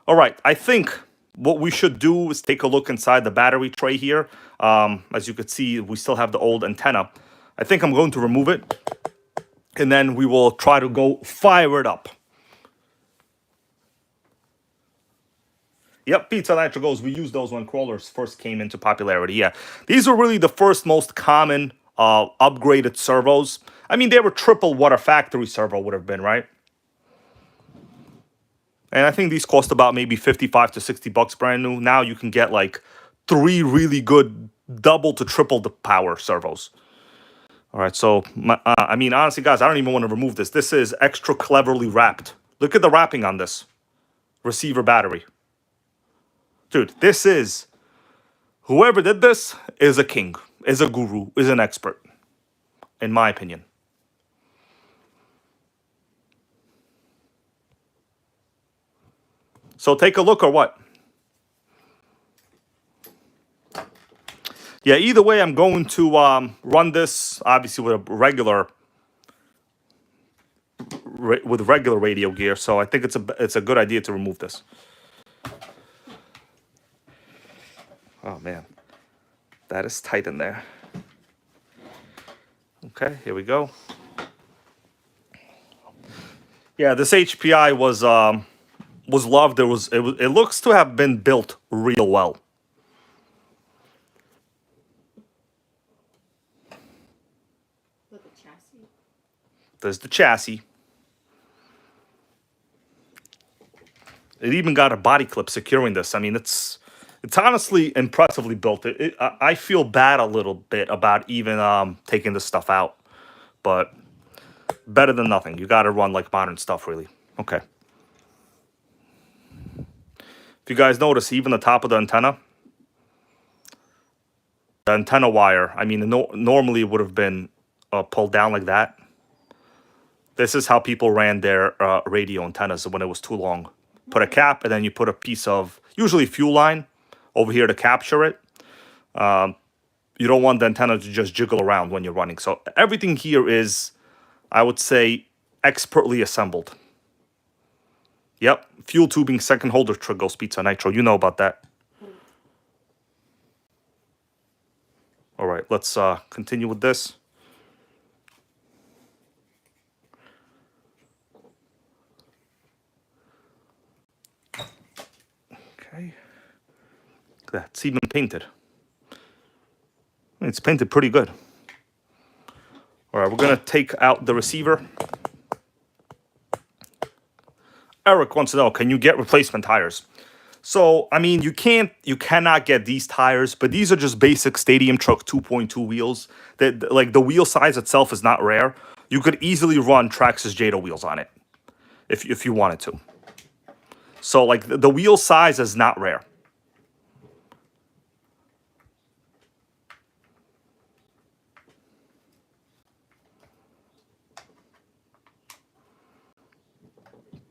All right, I think what we should do is take a look inside the battery tray here. As you can see, we still have the old antenna. I think I'm going to remove it, and then we will try to go fire it up. Yep, Pizza Nitro goes, we used those when crawlers first came into popularity. Yeah, these are really the first most common upgraded servos. I mean, they were triple what a factory servo would have been, right? And I think these cost about maybe 55 to 60 bucks brand new. Now you can get like 3 really good double to triple the power servos. All right, so, I mean, honestly, guys, I don't even want to remove this. This is extra cleverly wrapped. Look at the wrapping on this receiver battery. Dude, this is, whoever did this is a king, is a guru, is an expert, in my opinion. So take a look or what? Yeah, either way, I'm going to run this, obviously, with a regular radio gear. So I think it's a good idea to remove this. Oh, man. That is tight in there. Okay, here we go. Yeah, this HPI was loved. It looks to have been built real well. Look at chassis. There's the chassis. It even got a body clip securing this. I mean, it's honestly impressively built. I feel bad a little bit about even taking this stuff out, but better than nothing. You got to run like modern stuff, really. Okay. If you guys notice, even the top of the antenna wire, I mean, normally it would have been pulled down like that. This is how people ran their radio antennas when it was too long. Put a cap, and then you put a piece of, usually fuel line, over here to capture it. You don't want the antenna to just jiggle around when you're running. So everything here is, I would say, expertly assembled. Yep, fuel tubing, second holder, Trigos, Pizza Nitro. You know about that. All right, let's continue with this. Okay. Look at that. It's even painted. It's painted pretty good. All right, we're going to take out the receiver. Eric wants to know, can you get replacement tires? So, I mean, you cannot get these tires, but these are just basic Stadium Truck 2.2 wheels. Like, the wheel size itself is not rare. You could easily run Traxxas Jado wheels on it if you wanted to. So, like, the wheel size is not rare.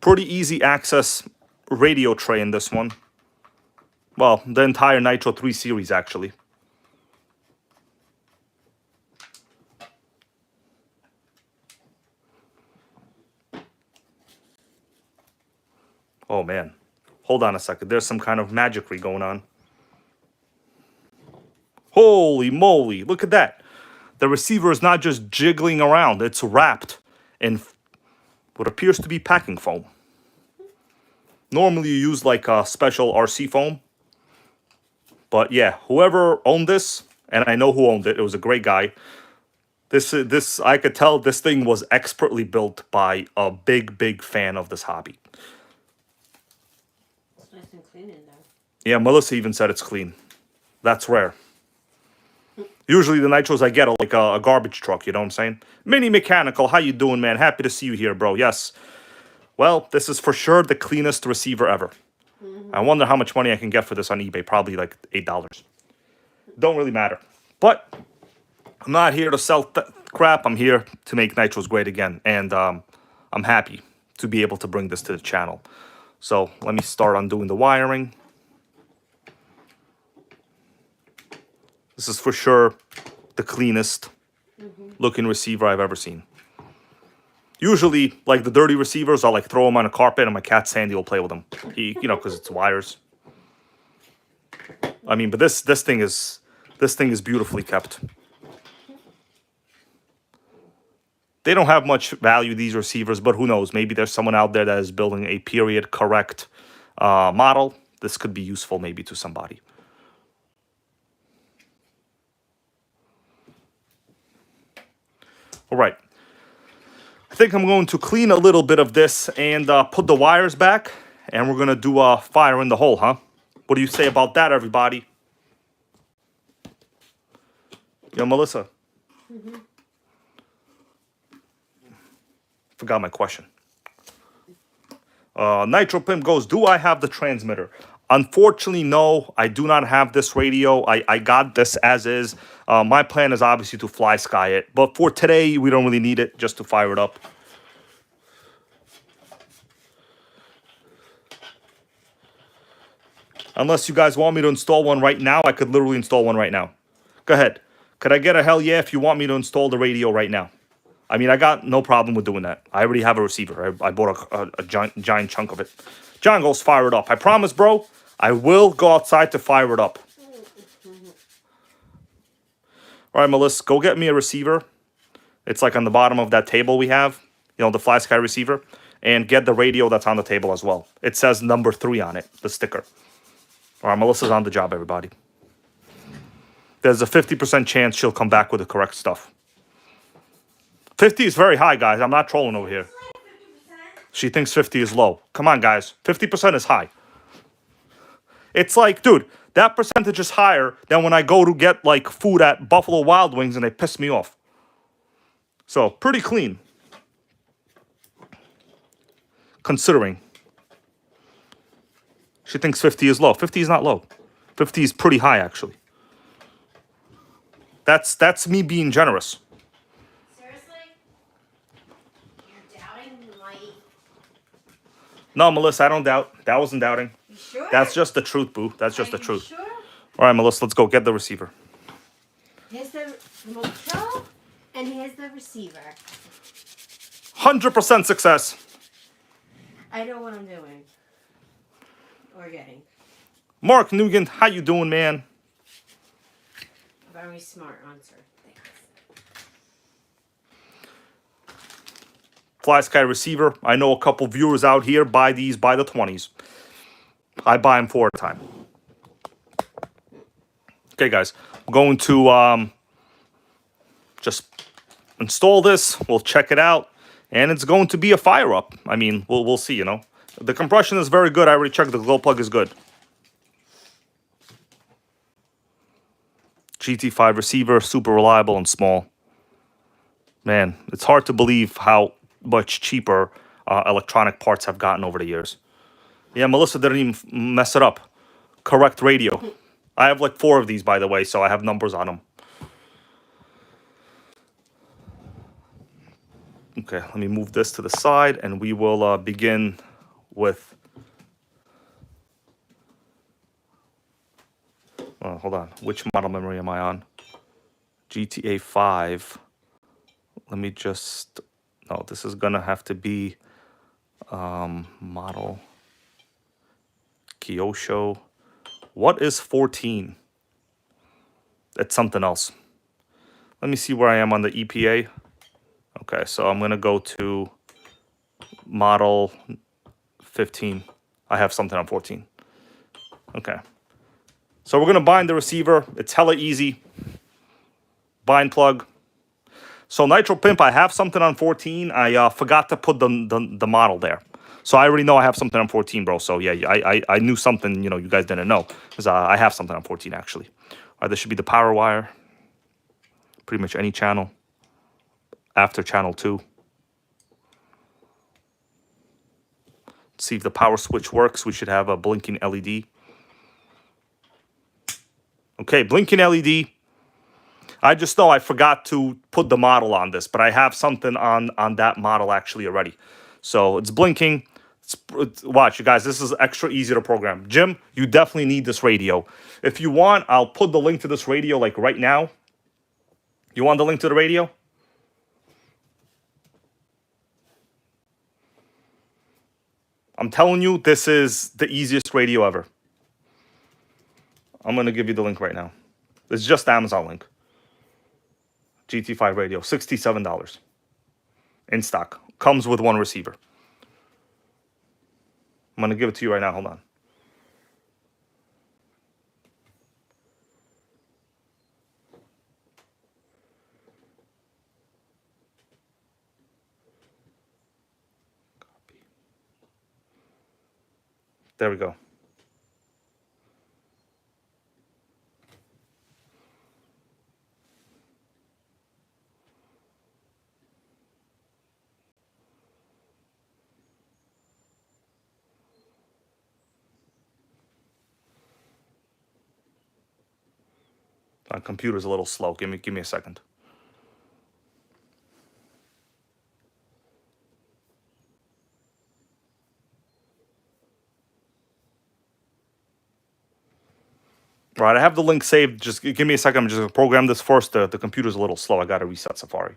Pretty easy access radio tray in this one. Well, the entire Nitro 3 series, actually. Oh, man. Hold on a second. There's some kind of magicry going on. Holy moly. Look at that. The receiver is not just jiggling around. It's wrapped in what appears to be packing foam. Normally you use like a special RC foam. But yeah, whoever owned this, and I know who owned it. It was a great guy. This I could tell this thing was expertly built by a big fan of this hobby. It's nice and clean in there. Yeah, Melissa even said it's clean. That's rare. Usually the nitros I get are like a garbage truck, you know what I'm saying? Mini Mechanical, how you doing, man? Happy to see you here, bro. Yes. Well, this is for sure the cleanest receiver ever. I wonder how much money I can get for this on eBay. Probably like $8. Don't really matter. But I'm not here to sell crap. I'm here to make nitros great again. And I'm happy to be able to bring this to the channel. So let me start undoing the wiring. This is for sure the cleanest looking receiver I've ever seen. Usually, like the dirty receivers, I'll like throw them on a carpet and my cat Sandy will play with them. You know, because it's wires. I mean, but this thing is beautifully kept. They don't have much value, these receivers, but who knows? Maybe there's someone out there that is building a period correct model. This could be useful maybe to somebody. All right. I think I'm going to clean a little bit of this and put the wires back. And we're going to do a fire in the hole, huh? What do you say about that, everybody? Yo, Melissa. Forgot my question. Nitro Pimp goes, do I have the transmitter? Unfortunately, no, I do not have this radio. I got this as is. My plan is obviously to fly sky it. But for today, we don't really need it just to fire it up. Unless you guys want me to install one right now, I could literally install one right now. Go ahead. Could I get a hell yeah if you want me to install the radio right now? I mean, I got no problem with doing that. I already have a receiver. I bought a giant chunk of it. John goes, fire it up. I promise, bro, I will go outside to fire it up. All right, Melissa, go get me a receiver. It's like on the bottom of that table we have. You know, the Fly Sky receiver. And get the radio that's on the table as well. It says number 3 on it, the sticker. All right, Melissa's on the job, everybody. There's a 50% chance she'll come back with the correct stuff. 50 is very high, guys. I'm not trolling over here. She thinks 50 is low. Come on, guys. 50% is high. It's like, dude, that percentage is higher than when I go to get, like, food at Buffalo Wild Wings and they piss me off. So, pretty clean. Considering. She thinks 50 is low. 50 is not low. 50 is pretty high, actually. That's me being generous. No, Melissa, I don't doubt. That wasn't doubting. You sure? That's just the truth, boo. That's just the truth. Sure? All right, Melissa, let's go get the receiver. Here's the remote control, and here's the receiver. 100% success. I know what I'm doing. Or getting. Mark Nugent, how you doing, man? Very smart answer. Thanks. Fly Sky receiver. I know a couple viewers out here buy these by the 20s. I buy them for a time. Okay, guys. I'm going to just install this. We'll check it out. And it's going to be a fire up. I mean, we'll see, you know. The compression is very good. I already checked. The glow plug is good. GT5 receiver, super reliable and small. Man, it's hard to believe how much cheaper electronic parts have gotten over the years. Yeah, Melissa didn't even mess it up. Correct radio. I have like 4 of these, by the way, so I have numbers on them. Okay, let me move this to the side, and we will begin with hold on. Which model memory am I on? GTA 5. Let me just... No, this is going to have to be model Kyosho. What is 14? It's something else. Let me see where I am on the EPA. Okay, so I'm going to go to model 15. I have something on 14. Okay. So we're going to bind the receiver. It's hella easy. Bind plug. So Nitro Pimp, I have something on 14. I forgot to put the model there. So I already know I have something on 14, bro. So yeah, I knew something, you know, you guys didn't know. Because I have something on 14, actually. All right, this should be the power wire. Pretty much any channel. After channel 2. Let's see if the power switch works. We should have a blinking LED. Okay, blinking LED. I just know I forgot to put the model on this, but I have something on that model actually already. So it's blinking. Watch, you guys, this is extra easy to program. Jim, you definitely need this radio. If you want, I'll put the link to this radio like right now. You want the link to the radio? I'm telling you, this is the easiest radio ever. I'm going to give you the link right now. It's just the Amazon link. GT5 radio, $67 in stock. Comes with one receiver. I'm going to give it to you right now. Hold on. Copy. There we go. My computer's a little slow. Give me a second. All right, I have the link saved. Just give me a second. I'm just going to program this first. The computer's a little slow. I got to reset Safari.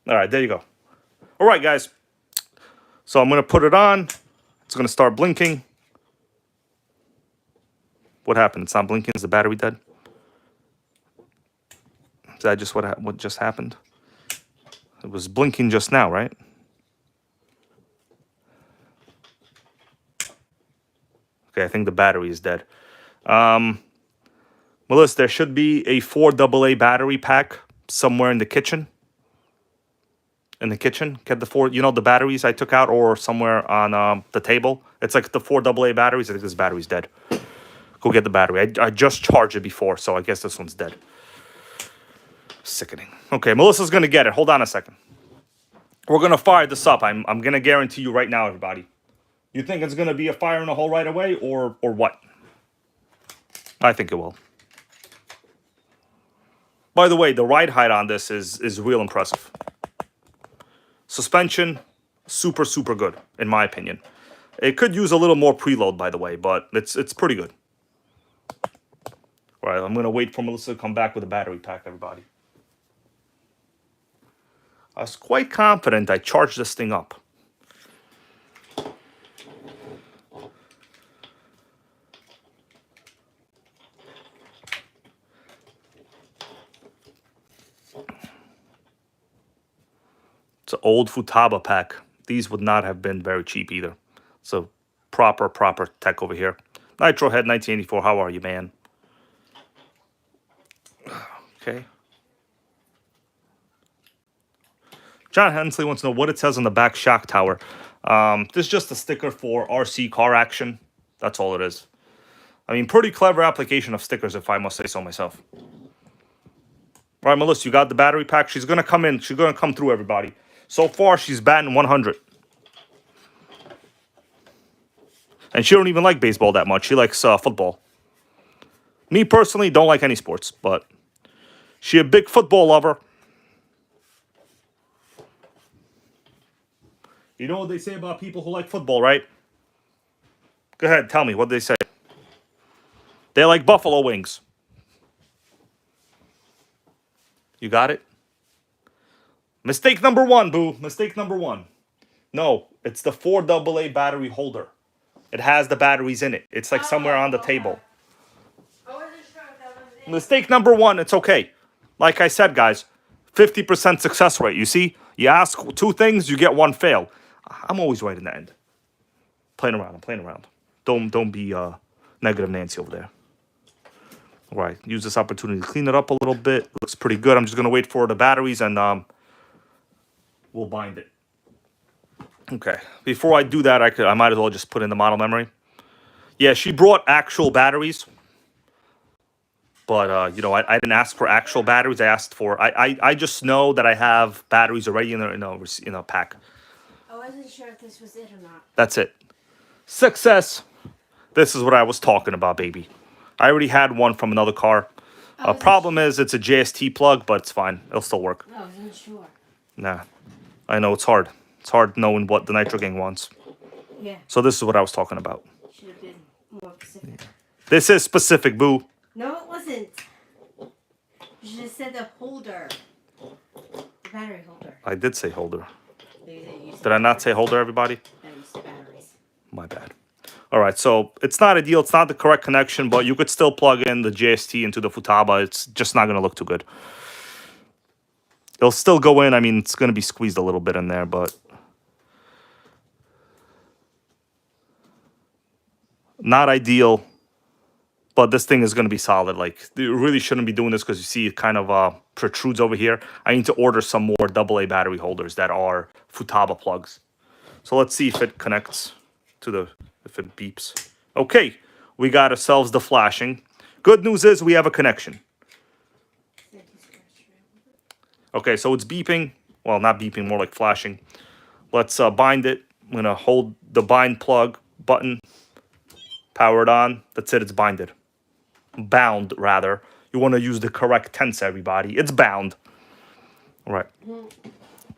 All right, there you go. All right, guys. So I'm going to put it on. It's going to start blinking. What happened? It's not blinking. Is the battery dead? Is that just what just happened? It was blinking just now, right? Okay, I think the battery is dead. Melissa, there should be a 4 AA battery pack somewhere in the kitchen. In the kitchen, get the 4, you know, the batteries I took out, or somewhere on the table. It's like the 4 AA batteries. I think this battery's dead. Go get the battery. I just charged it before, so I guess this one's dead. Sickening. Okay, Melissa's gonna get it. Hold on a second. We're gonna fire this up. I'm gonna guarantee you right now, everybody. You think it's gonna be a fire in a hole right away, or what? I think it will. By the way, the ride height on this is real impressive. Suspension, super good, in my opinion. It could use a little more preload, by the way, but it's pretty good. All right, I'm going to wait for Melissa to come back with a battery pack, everybody. I was quite confident I charged this thing up. It's an old Futaba pack. These would not have been very cheap either. So proper tech over here. Nitro Head 1984, how are you, man? Okay. John Hensley wants to know what it says on the back shock tower. This is just a sticker for RC car action. That's all it is. I mean, pretty clever application of stickers, if I must say so myself. All right, Melissa, you got the battery pack. She's going to come in. She's going to come through, everybody. So far, she's batting 100. And she don't even like baseball that much. She likes football. Me, personally, don't like any sports, but she a big football lover. You know what they say about people who like football, right? Go ahead, tell me what they say. They like buffalo wings. You got it? Mistake number one, boo. Mistake number one. No, it's the 4AA battery holder. It has the batteries in it. It's like somewhere on the table. I wasn't sure if that was it. Mistake number one, it's okay. Like I said, guys, 50% success rate. You see, you ask two things, you get one fail. I'm always right in the end. Playing around, I'm playing around. Don't be negative Nancy over there. All right, use this opportunity to clean it up a little bit. Looks pretty good. I'm just gonna wait for the batteries and we'll bind it. Okay. Before I do that, I might as well just put in the model memory. Yeah, she brought actual batteries, but you know, I didn't ask for actual batteries. I asked for I just know that I have batteries already in a pack. I wasn't sure if this was it or not. That's it. Success. This is what I was talking about, baby. I already had one from another car. Problem is, it's a JST plug, but it's fine. It'll still work. I wasn't sure. Nah, I know it's hard. It's hard knowing what the NitroGang wants. Yeah. So this is what I was talking about. Should have been more specific. This is specific, boo. No, it wasn't. You should have said the holder. The battery holder. I did say holder. Did Did I not say holder, everybody? batteries. My bad. All right, so it's not ideal. It's not the correct connection, but you could still plug in the JST into the Futaba. It's just not going to look too good. It'll still go in. I mean, it's going to be squeezed a little bit in there, but not ideal. But this thing is going to be solid. Like, you really shouldn't be doing this because you see it kind of protrudes over here. I need to order some more AA battery holders that are Futaba plugs. So let's see if it connects to the, if it beeps. Okay, we got ourselves the flashing. Good news is we have a connection. Okay, so it's beeping. Well, not beeping, more like flashing. Let's bind it. I'm going to hold the bind plug button. Power it on. That's it, it's binded. Bound, rather. You want to use the correct tense, everybody. It's bound. All right.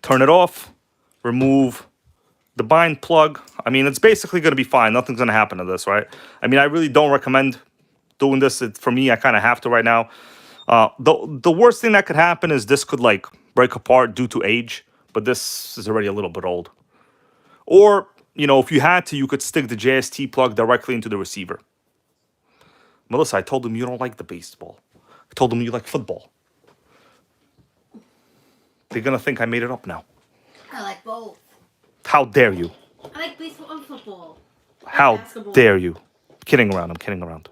Turn it off. Remove the bind plug. I mean, it's basically going to be fine. Nothing's going to happen to this, right? I mean, I really don't recommend doing this. For me, I kind of have to right now. The worst thing that could happen is this could, like, break apart due to age. But this is already a little bit old. Or, you know, if you had to, you could stick the JST plug directly into the receiver. Melissa, I told them you don't like the baseball. I told them you like football. They're going to think I made it up now. I like both. How dare you? I like baseball and football. How dare you? I'm kidding around. I'm kidding around.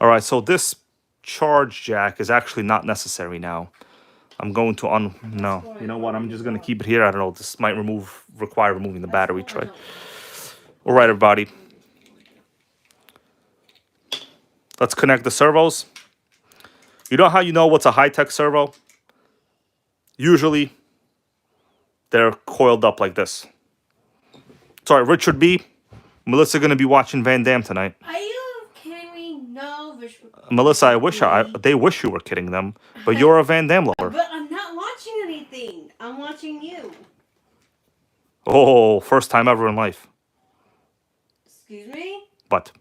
All right, so this charge jack is actually not necessary now. I'm going to no. You know what? I'm just going to keep it here. I don't know. This might require removing the battery tray. All right, everybody. Let's connect the servos. You know how you know what's a high-tech servo? Usually, they're coiled up like this. Sorry, Richard B. Melissa going to be watching Van Damme tonight. Are you kidding me? No. Melissa, they wish you were kidding them, but you're a Van Damme lover. But I'm not watching anything. I'm watching you. Oh, first time ever in life. Excuse me? What?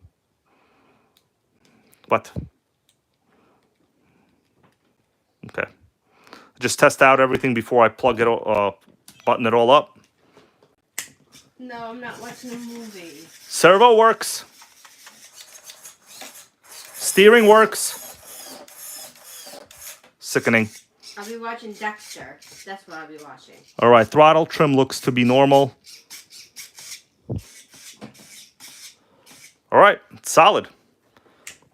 Okay. Just test out everything before I plug it, button it all up. No, I'm not watching a movie. Servo works. Steering works. Sickening. I'll be watching Dexter. That's what I'll be watching. All right, throttle trim looks to be normal. All right, it's solid.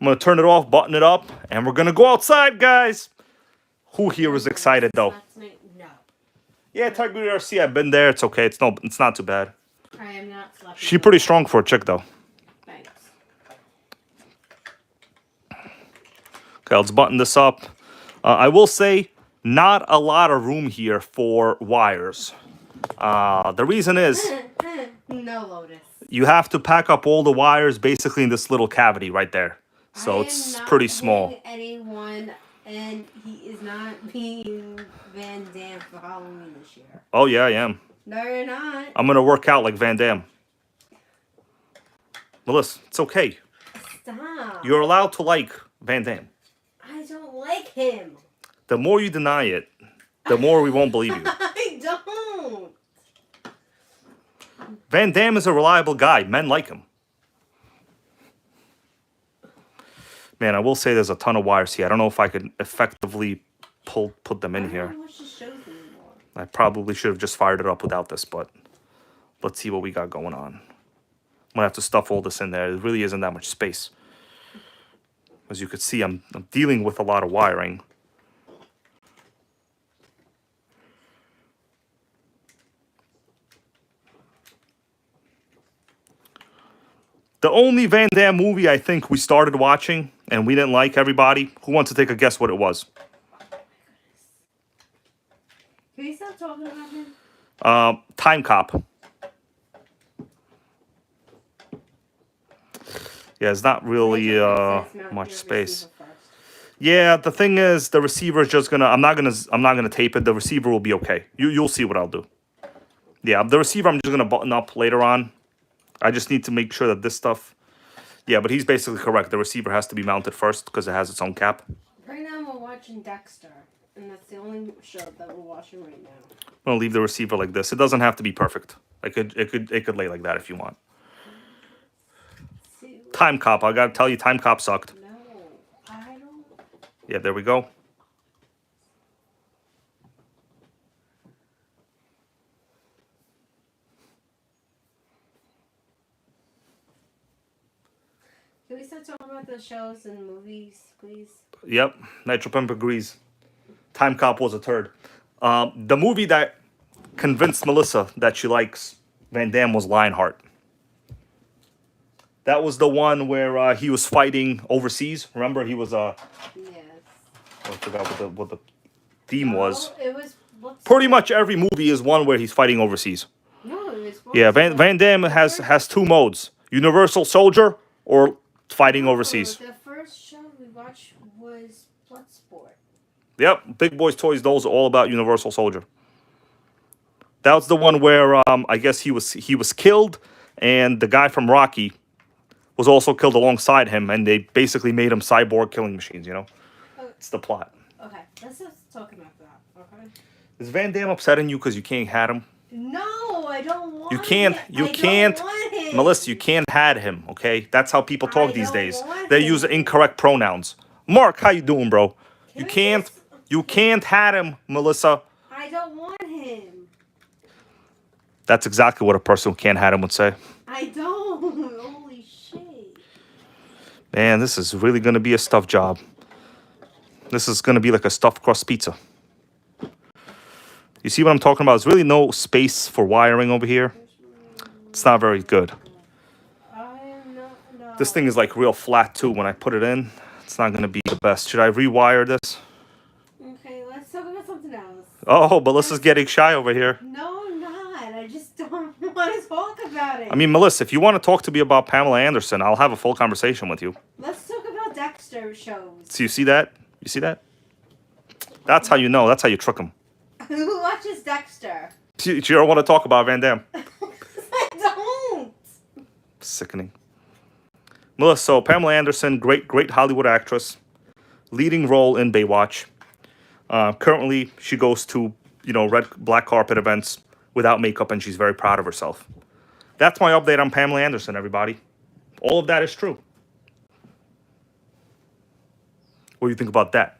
I'm going to turn it off, button it up, and we're going to go outside, guys. Who here is excited, though? No. Yeah, Tiger RC, I've been there. It's okay. It's not too bad. I am not sleeping. She's pretty strong for a chick, though. Thanks. Okay, let's button this up. I will say, not a lot of room here for wires. The reason is... No, Lotus. You have to pack up all the wires basically in this little cavity right there. So it's pretty small. Anyone, and he is not being Van Damme for Halloween this year. Oh, yeah, I am. No, you're not. I'm gonna work out like Van Damme. Melissa, it's okay. Stop. You're allowed to like Van Damme. I don't like him. The more you deny it, the more we won't believe you. I don't. Van Damme is a reliable guy. Men like him. Man, I will say there's a ton of wires here. I don't know if I could effectively put them in I here. don't watch the shows anymore. I probably should have just fired it up without this, but let's see what we got going on. I'm gonna have to stuff all this in there. There really isn't that much space. As you could see, I'm dealing with a lot of wiring. The only Van Damme movie I think we started watching and we didn't like, everybody, who wants to take a guess what it was? Can you stop talking about him? Time Cop. Yeah, it's not really much space. Yeah, the thing is, the receiver is just gonna. I'm not gonna tape it. The receiver will be okay. You'll see what I'll do. Yeah, the receiver I'm just gonna button up later on. I just need to make sure that this stuff. Yeah, but he's basically correct. The receiver has to be mounted first because it has its own cap. Right now we're watching Dexter, and that's the only show that we're watching right now. I'm gonna leave the receiver like this. It doesn't have to be perfect. It could lay like that if you want. See, Time Cop. I gotta tell you, Time Cop sucked. no, I don't. Yeah, there we go. Can we start talking about the shows and movies, please? Yep, Nitro Pimp agrees. Time Cop was a turd. The movie that convinced Melissa that she likes Van Damme was Lionheart. That was the one where he was fighting overseas. Remember, he was Yes. I forgot what the theme was. Oh, it was. Pretty much every movie is one where he's fighting overseas. No, it was. Yeah, Van Damme has two modes: Universal Soldier or fighting overseas. The first show we watched was Bloodsport. Yep, Big Boys Toys Dolls are all about Universal Soldier. That was the one where I guess he was killed, and the guy from Rocky was also killed alongside him, and they basically made him cyborg killing machines. You know, it's the plot. Okay, let's just talk about that. Okay. Is Van Damme upsetting you because you can't had him? No, I don't want. You can't. You can't. Melissa, you can't had him. Okay, that's how people talk these days. They use incorrect pronouns. Mark, how you doing, bro? You can't. You can't had him, Melissa. I don't want him. That's exactly what a person who can't had him would say. I don't. Holy shit. Man, this is really gonna be a stuffed job. This is gonna be like a stuffed crust pizza. You see what I'm talking about? There's really no space for wiring over here. It's not very good. I am not. No. This thing is like real flat too. When I put it in, it's not gonna be the best. Should I rewire this? Okay, let's talk about something else. Oh, Melissa's getting shy over here. No, I'm not. I just don't want to talk about it. I mean, Melissa, if you want to talk to me about Pamela Anderson, I'll have a full conversation with you. Let's talk about Dexter shows. So you see that? You see that? That's how you know. That's how you trick them. Who watches Dexter? You don't want to talk about Van Damme. I don't. Sickening. Melissa, so Pamela Anderson, great Hollywood actress, leading role in Baywatch. Currently, she goes to black carpet events without makeup, and she's very proud of herself. That's my update on Pamela Anderson, everybody. All of that is true. What do you think about that?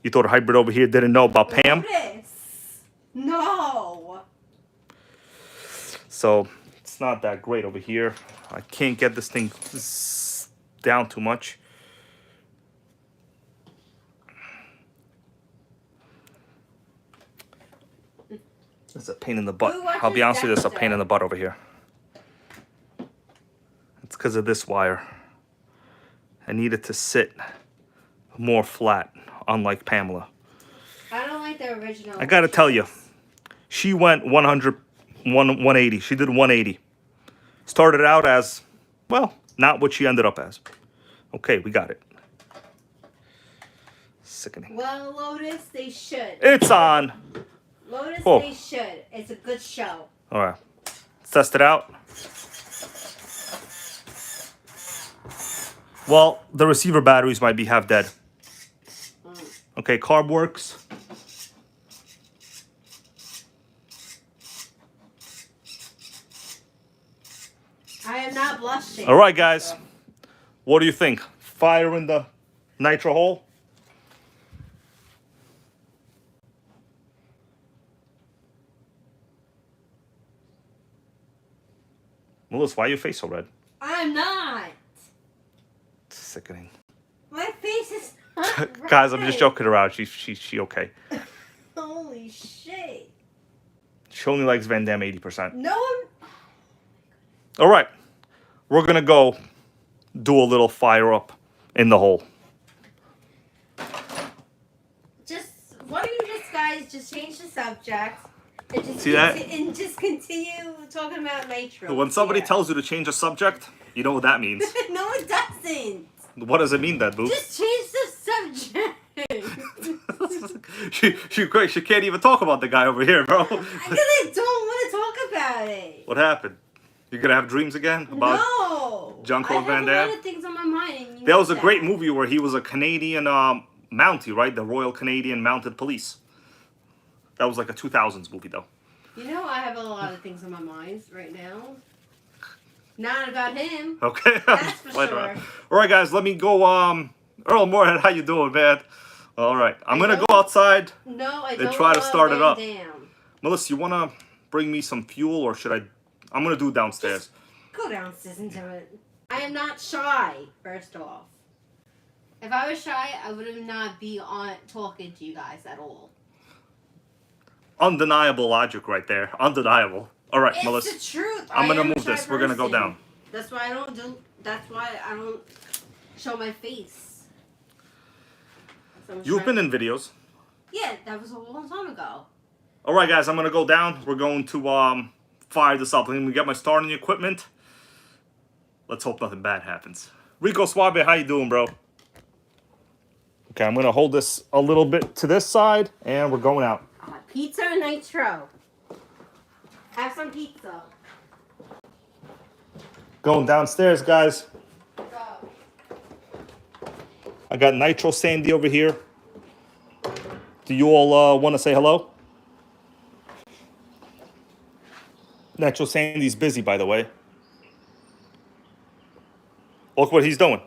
You thought a hybrid over here didn't know about Pam? Lotus. No. So it's not that great over here. I can't get this thing down too much. It's a pain in the butt. I'll be honest with you, it's a pain in the butt over here. It's because of this wire. I need it to sit more flat, unlike Pamela. I don't like the original. I gotta tell you, she went 180. She did 180. Started out as, well, not what she ended up as. Okay, we got it. Sickening. Well, Lotus, they should. It's on. Lotus, Oh. they should. It's a good show. All right. Let's test it out. Well, the receiver batteries might be half dead. Okay, carb works. I am not blushing. All right, guys. What do you think? Fire in the nitro hole? Melissa, why your face so red? I'm not. It's sickening. My face is not Guys, I'm just red. joking around. She okay. Holy shit. She only likes Van Damme 80%. No one. All right. We're going to go do a little fire up in the hole. Why don't you guys just change the subject and just See that? and just continue talking about nitro? When somebody here. tells you to change a subject, you know what that means. No, it doesn't. What does it mean then, boo? Just change the subject. she can't even talk about the guy over here, bro. Because I don't want to talk about it. What happened? You're gonna have dreams again about No. Jean-Claude Van I have a lot Damme? of things on my mind. And you There know was a that. great movie where he was a Canadian Mountie, right? The Royal Canadian Mounted Police. That was like a 2000s movie, though. You know, I have a lot of things on my mind right now. Not about him. Okay. That's for Right sure. around. All right, guys. Let me go. Earl Moorhead, how you doing, man? All right. I'm gonna go outside. No, I and don't. try to love start it Van up. Damme. Melissa, you wanna bring me some fuel, or should I? I'm gonna do it downstairs. Go downstairs and do it. I am not shy, first off. If I was shy, I would not be on talking to you guys at all. Undeniable logic right there. Undeniable. All right, It's Melissa. the truth. I'm I gonna am a move shy this. We're gonna go person. down. That's why I don't do. That's why I don't show my face. So I'm You've trying- been in videos. Yeah, that was a long time ago. All right, guys. I'm gonna go down. We're going to fire this up. Let me get my starting equipment. Let's hope nothing bad happens. Rico Suave, how you doing, bro? Okay, I'm gonna hold this a little bit to this side, and we're going out. Pizza and nitro. Have some pizza. Going downstairs, guys. Go. I got Nitro Sandy over here. Do you all want to say hello? Nitro Sandy's busy, by the way. Look what he's doing.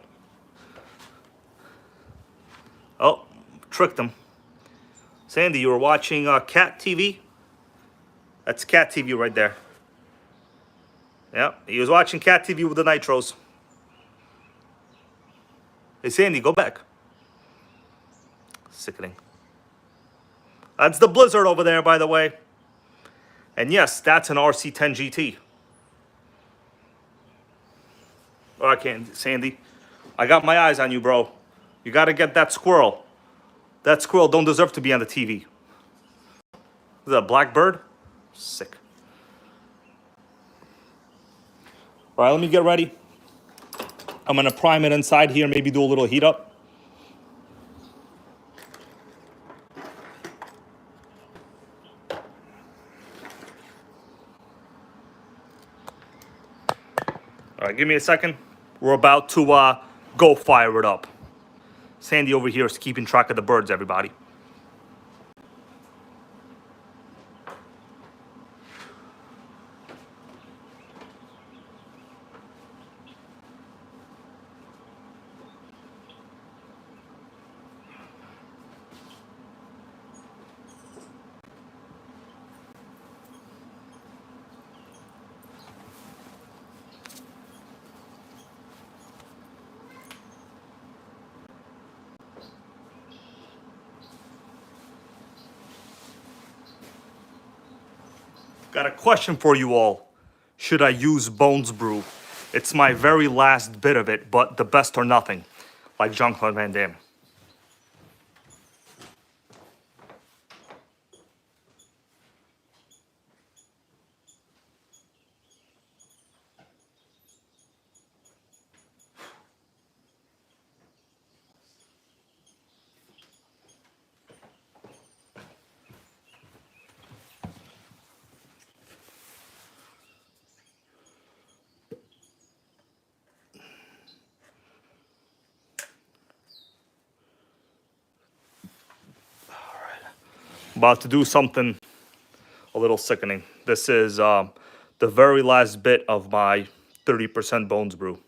Oh, tricked him. Sandy, you were watching Cat TV? That's Cat TV right there. Yep, he was watching Cat TV with the Nitros. Hey, Sandy, go back. Sickening. That's the Blizzard over there, by the way. And yes, that's an RC10 GT. Oh, I can't, Sandy. I got my eyes on you, bro. You got to get that squirrel. That squirrel don't deserve to be on the TV. Is that a black bird? Sick. All right, let me get ready. I'm going to prime it inside here, maybe do a little heat up. All right, give me a second. We're about to go fire it up. Sandy over here is keeping track of the birds, everybody. Got a question for you all. Should I use Bones Brew? It's my very last bit of it, but the best or nothing, like Jean-Claude Van Damme. About to do something a little sickening. This is the very last bit of my 30% Bones brew.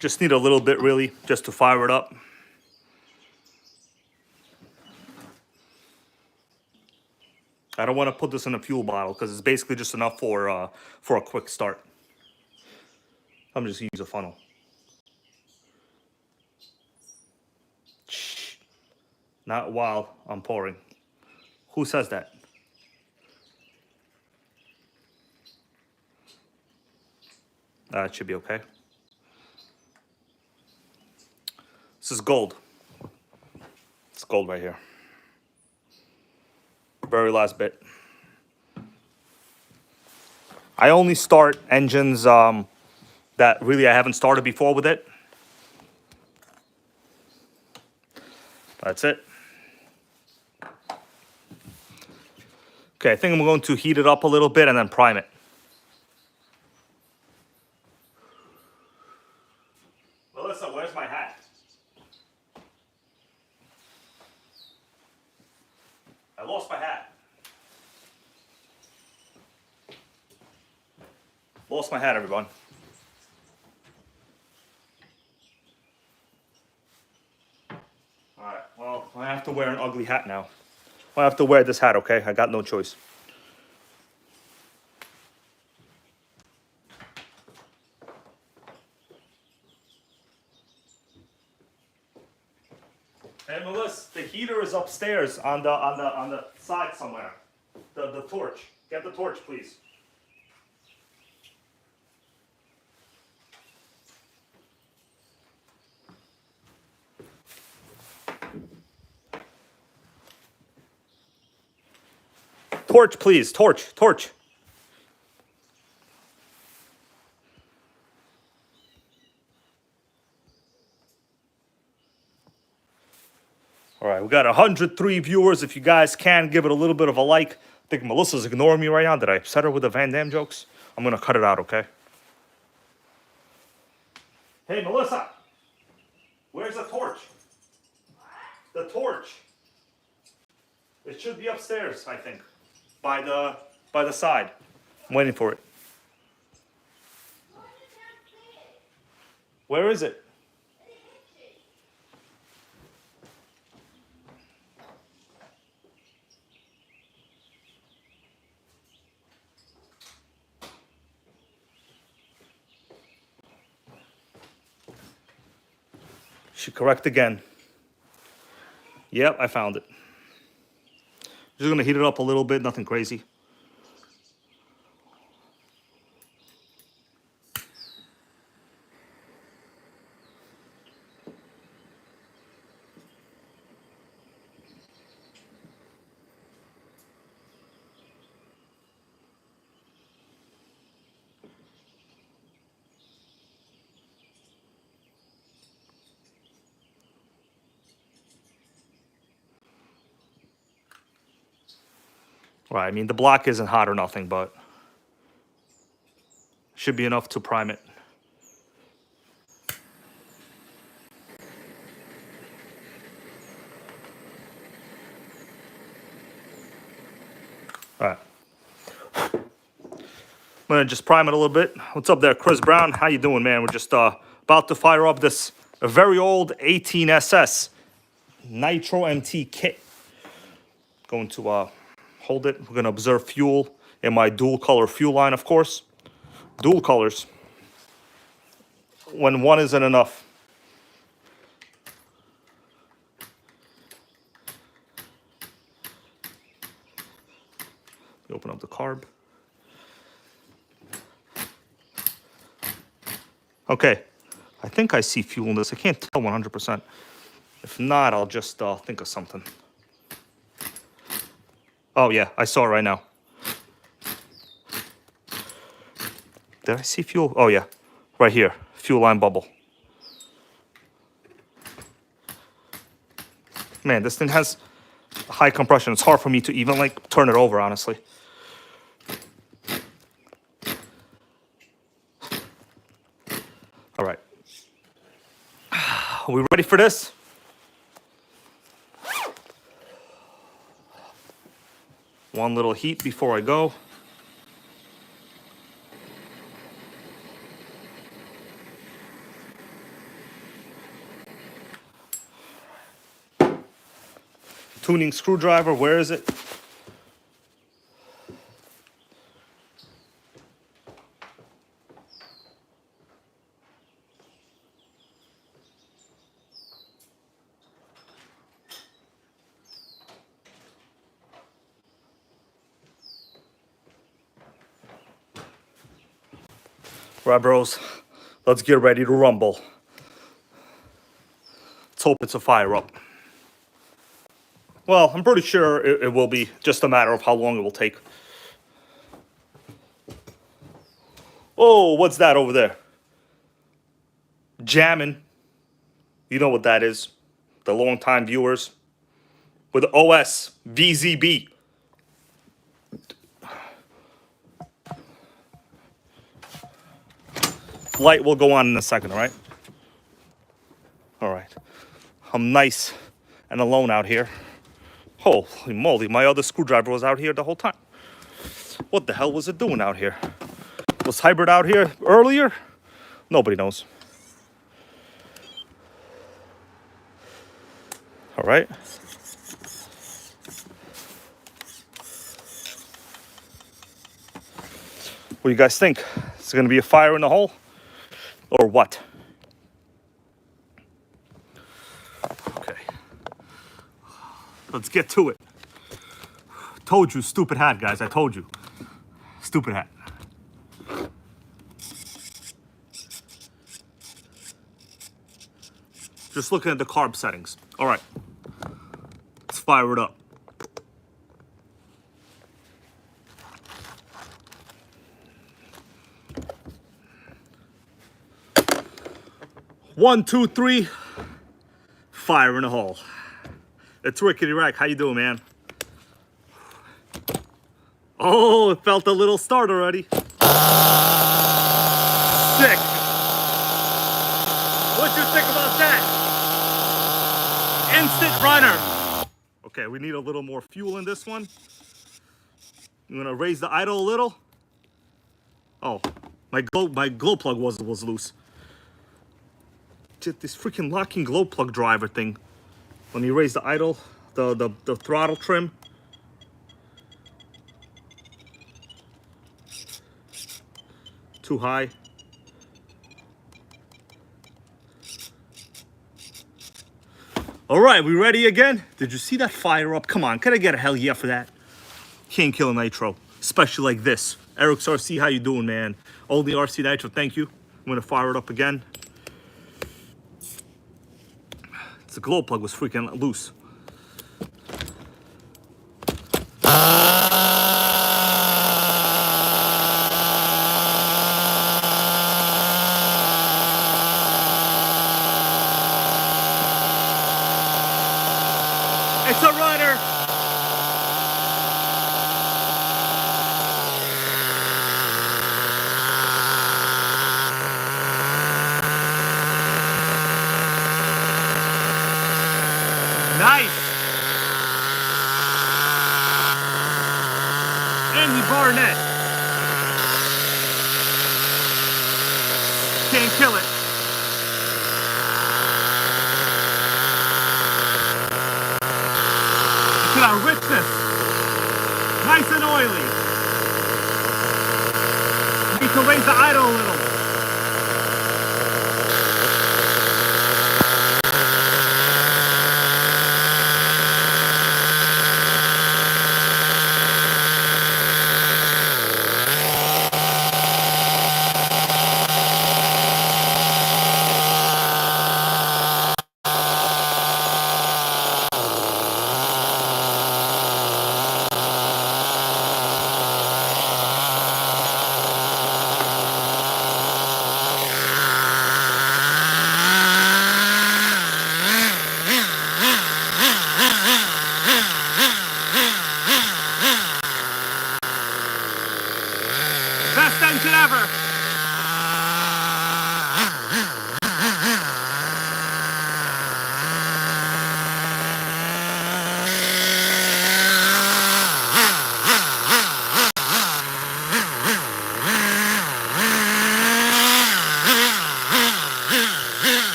Just need a little bit, really, just to fire it up. I don't want to put this in a fuel bottle because it's basically just enough for a quick start. I'm just gonna use a funnel. Shh. Not while I'm pouring. Who says that? It should be okay. This is gold. It's gold right here. Very last bit. I only start engines that really I haven't started before with it. That's it. Okay, I think I'm going to heat it up a little bit and then prime it. Melissa, where's my hat? I lost my hat. Lost my hat, everyone. Alright, well, I have to wear an ugly hat now. I have to wear this hat, okay? I got no choice. Hey, Melissa, the heater is upstairs on the side somewhere. The torch. Get the torch, please. Torch, please. Torch. Torch. All right, we got 103 viewers. If you guys can, give it a little bit of a like. I think Melissa's ignoring me right now. Did I upset her with the Van Damme jokes? I'm going to cut it out, okay? Hey, Melissa. Where's the torch? The torch. It should be upstairs, I think. By the side. I'm waiting for it. Where is it? Should correct again. Yep, I found it. Just gonna heat it up a little bit, nothing crazy. Right, I mean, the block isn't hot or nothing, but should be enough to prime it. All right. I'm gonna just prime it a little bit. What's up there, Chris Brown? How you doing, man? We're just about to fire up this very old 18SS Nitro MT kit. Going to hold it. We're gonna observe fuel in my dual color fuel line, of course. Dual colors. When one isn't enough. Open up the carb. Okay, I think I see fuel in this. I can't tell 100%. If not, I'll just think of something. Oh yeah, I saw it right now. Did I see fuel? Oh yeah, right here, fuel line bubble. Man, this thing has high compression. It's hard for me to even like turn it over, honestly. All right. Are we ready for this? One little heat before I go. Tuning screwdriver, where is it? Right, bros, let's get ready to rumble. Let's hope it's a fire up. Well, I'm pretty sure it will be, just a matter of how long it will take. Oh, what's that over there? Jamming. You know what that is. The long-time viewers. With OS VZB. Light will go on in a second, all right? All right. I'm nice and alone out here. Holy moly, my other screwdriver was out here the whole time. What the hell was it doing out here? Was Hybrid out here earlier? Nobody knows. All right. What do you guys think? Is it going to be a fire in the hole? Or what? Okay. Let's get to it. Told you, stupid hat, guys. I told you. Stupid hat. Just looking at the carb settings. All right. Let's fire it up. One, two, three. Fire in the hole. It's Rickety Rack. How you doing, man? Oh, it felt a little start already. Sick. What you think about that? Instant runner. Okay, we need a little more fuel in this one. I'm gonna raise the idle a little. Oh, my glow plug was loose. This freaking locking glow plug driver thing. Let me raise the idle, the throttle trim. Too high. All right, we ready again? Did you see that fire up? Come on, can I get a hell yeah for that? Can't kill a nitro, especially like this. Eric's RC, how you doing, man? Only RC Nitro, thank you. I'm gonna fire it up again. The glow plug was freaking loose. It's a runner. Nice. Andy Barnett. Can't kill it. Look at our richness. Nice and oily. Need to raise the idle a little.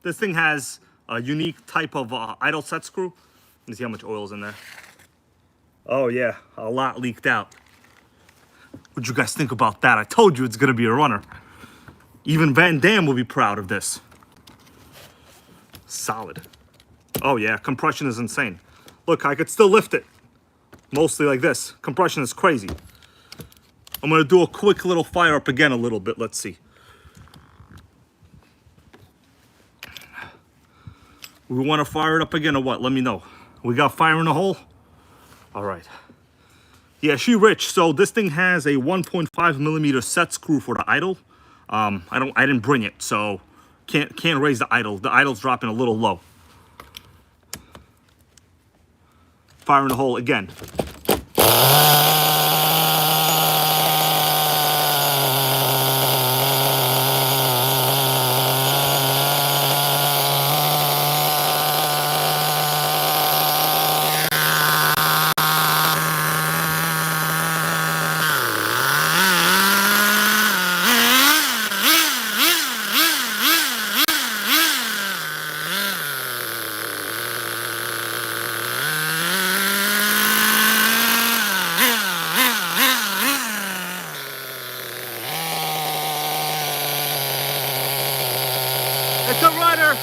This thing has a unique type of idle set screw. Let me see how much oil's in there. Oh yeah, a lot leaked out. What'd you guys think about that? I told you it's gonna be a runner. Even Van Damme will be proud of this. Solid. Oh yeah, compression is insane. Look, I could still lift it. Mostly like this. Compression is crazy. I'm gonna do a quick little fire up again a little bit. Let's see. We want to fire it up again or what? Let me know. We got fire in the hole? All right. Yeah, she rich. So this thing has a 1.5 millimeter set screw for the idle. I didn't bring it, so can't raise the idle. The idle's dropping a little low. Fire in the hole again. It's a runner.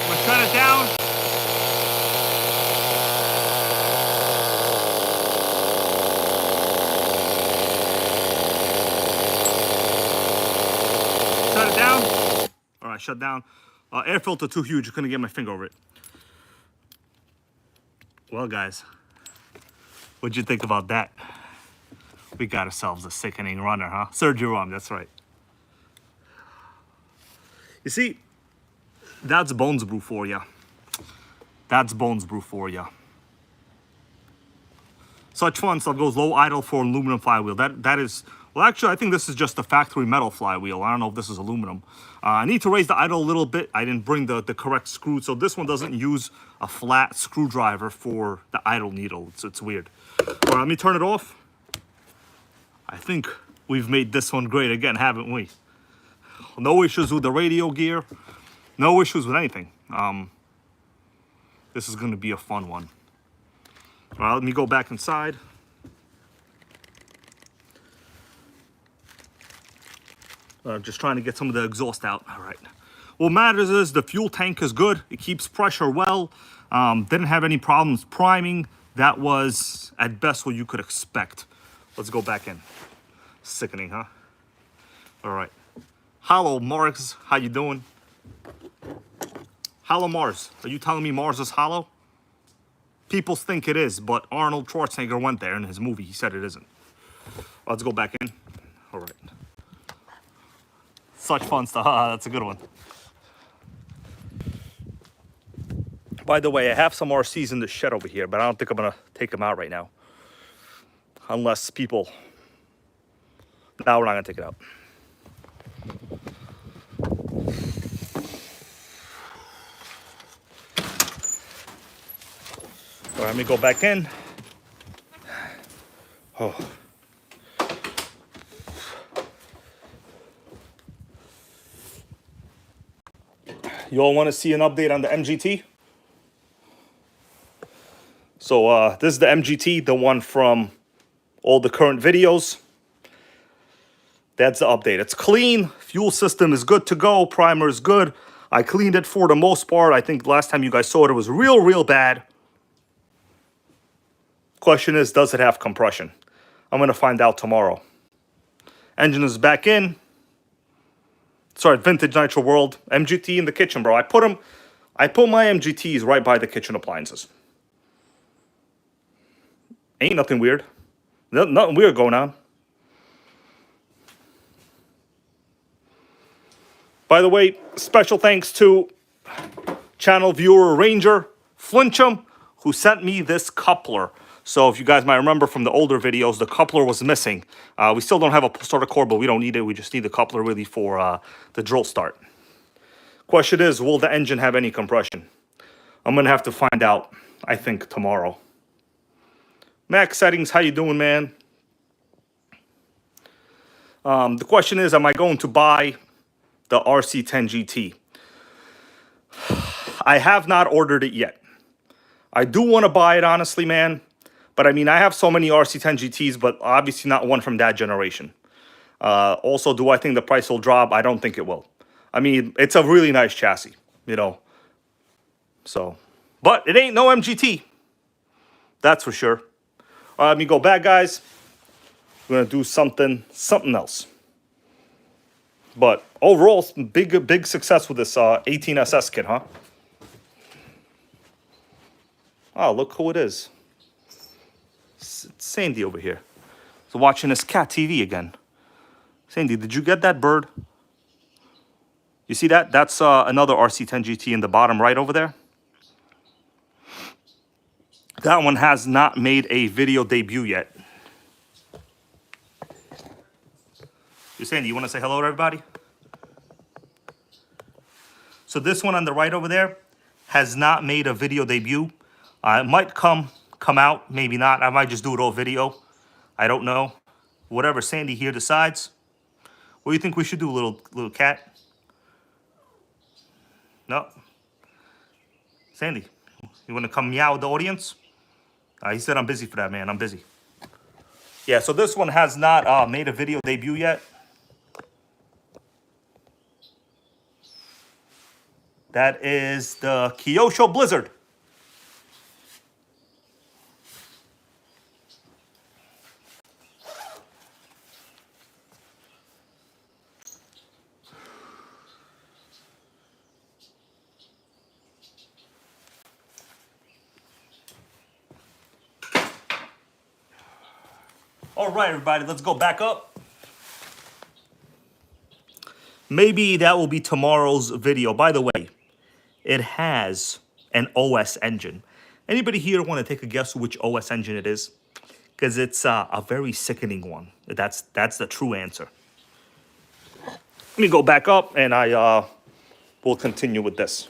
We'll shut it down. Shut it down. All right, shut down. Air filter too huge. I couldn't get my finger over it. Well, guys, what'd you think about that? We got ourselves a sickening runner, huh? Sergio Rom, that's right. You see, that's Bones Brew for you. That's Bones Brew for you. Such fun stuff goes low idle for aluminum flywheel. That is, well, actually, I think this is just a factory metal flywheel. I don't know if this is aluminum. I need to raise the idle a little bit. I didn't bring the correct screw, so this one doesn't use a flat screwdriver for the idle needle. It's weird. All right, let me turn it off. I think we've made this one great again, haven't we? No issues with the radio gear. No issues with anything. This is going to be a fun one. All right, let me go back inside. Just trying to get some of the exhaust out. All right. What matters is the fuel tank is good. It keeps pressure well. Didn't have any problems priming. That was, at best, what you could expect. Let's go back in. Sickening, huh? All right. Hello, Mars. How you doing? Hollow Mars. Are you telling me Mars is hollow? People think it is, but Arnold Schwarzenegger went there in his movie. He said it isn't. Let's go back in. All right. Such fun stuff. That's a good one. By the way, I have some RCs in the shed over here, but I don't think I'm going to take them out right now. Unless people... No, we're not going to take it out. All right, let me go back in. Oh. You all want to see an update on the MGT? So this is the MGT, the one from all the current videos. That's the update. It's clean. Fuel system is good to go. Primer is good. I cleaned it for the most part. I think last time you guys saw it, it was real bad. Question is, does it have compression? I'm going to find out tomorrow. Engine is back in. Sorry, Vintage Nitro World. MGT in the kitchen, bro. I put my MGTs right by the kitchen appliances. Ain't nothing weird. Nothing weird going on. By the way, special thanks to channel viewer Ranger Flincham, who sent me this coupler. So if you guys might remember from the older videos, the coupler was missing. We still don't have a starter core, but we don't need it. We just need the coupler really for the drill start. Question is, will the engine have any compression? I'm gonna have to find out, I think, tomorrow. Max settings, how you doing, man? The question is, am I going to buy the RC10 GT? I have not ordered it yet. I do want to buy it, honestly, man. But I mean, I have so many RC10 GTs, but obviously not one from that generation. Also, do I think the price will drop? I don't think it will. I mean, it's a really nice chassis, you know. So, but it ain't no MGT. That's for sure. All right, let me go back, guys. We're gonna do something else. But overall, big success with this 18SS kit, huh? Oh, look who it is. It's Sandy over here. So watching this cat TV again. Sandy, did you get that bird? You see that? That's another RC10 GT in the bottom right over there. That one has not made a video debut yet. You Sandy, you want to say hello to everybody? So this one on the right over there has not made a video debut. It might come out, maybe not. I might just do it all video. I don't know. Whatever Sandy here decides. What do you think we should do, little cat? No? Sandy, you want to come meow with the audience? He said I'm busy for that, man. I'm busy. Yeah, so this one has not made a video debut yet. That is the Kyosho Blizzard. All right, everybody, let's go back up. Maybe that will be tomorrow's video. By the way, it has an OS engine. Anybody here want to take a guess which OS engine it is? Because it's a very sickening one. That's the true answer. Let me go back up and I will continue with this.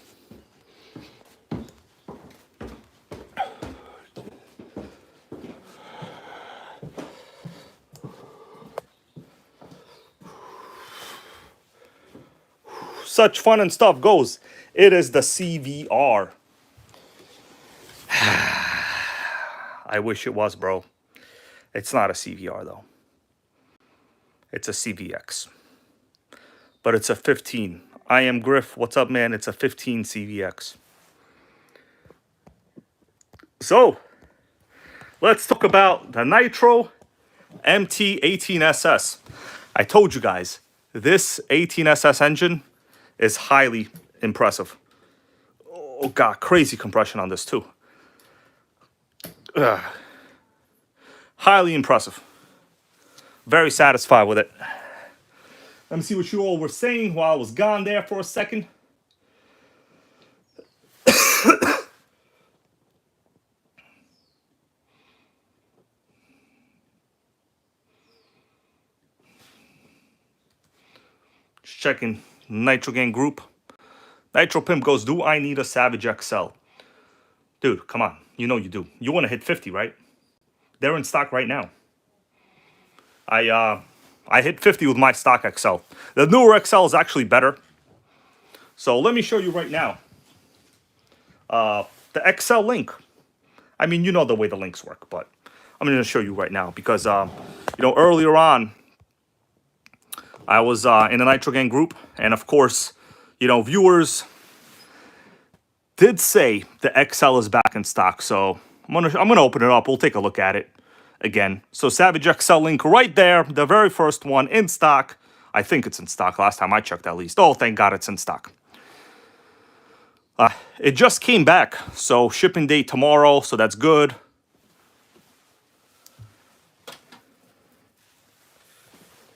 Such fun and stuff goes. It is the CVR. I wish it was, bro. It's not a CVR, though. It's a CVX. But it's a 15. I am Griff. What's up, man? It's a 15 CVX. So, let's talk about the Nitro MT 18SS. I told you guys, this 18SS engine is highly impressive. Oh, God, crazy compression on this, too. Highly impressive. Very satisfied with it. Let me see what you all were saying while I was gone there for a second. Just checking NitroGang group. Nitro Pimp goes, do I need a Savage XL? Dude, come on. You know you do. You want to hit 50, right? They're in stock right now. I hit 50 with my stock XL. The newer XL is actually better. So let me show you right now. The XL link. I mean, you know the way the links work, but I'm going to show you right now because, you know, earlier on, I was in a NitroGang group, and of course, you know, viewers did say the XL is back in stock. So I'm gonna open it up. We'll take a look at it again. So Savage XL link right there, the very first one in stock. I think it's in stock. Last time I checked, at least. Oh, thank God it's in stock. It just came back, so shipping date tomorrow. So that's good.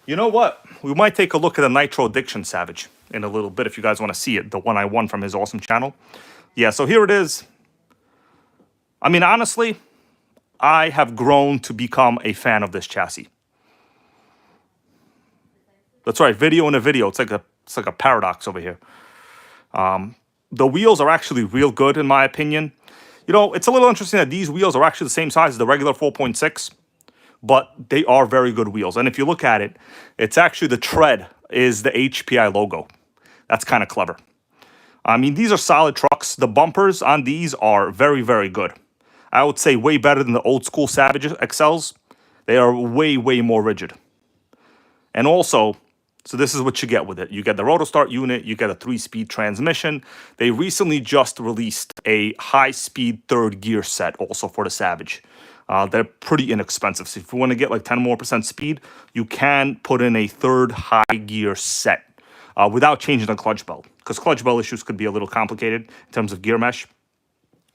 You know what? We might take a look at the Nitro Addiction Savage in a little bit if you guys want to see it. The one I won from his awesome channel. Yeah, so here it is. I mean, honestly, I have grown to become a fan of this chassis. That's right, video in a video. It's like a paradox over here. The wheels are actually real good in my opinion. You know, it's a little interesting that these wheels are actually the same size as the regular 4.6, but they are very good wheels. And if you look at it, it's actually the tread is the HPI logo. That's kind of clever. I mean, these are solid trucks. The bumpers on these are very, very good. I would say way better than the old school Savage XLs. They are way, way more rigid. And also, so this is what you get with it. You get the rotostart unit, you get a 3-speed transmission. They recently just released a high-speed third gear set also for the Savage. They're pretty inexpensive. So if you want to get like 10 more % speed, you can put in a third high gear set without changing the clutch belt. Because clutch belt issues could be a little complicated in terms of gear mesh.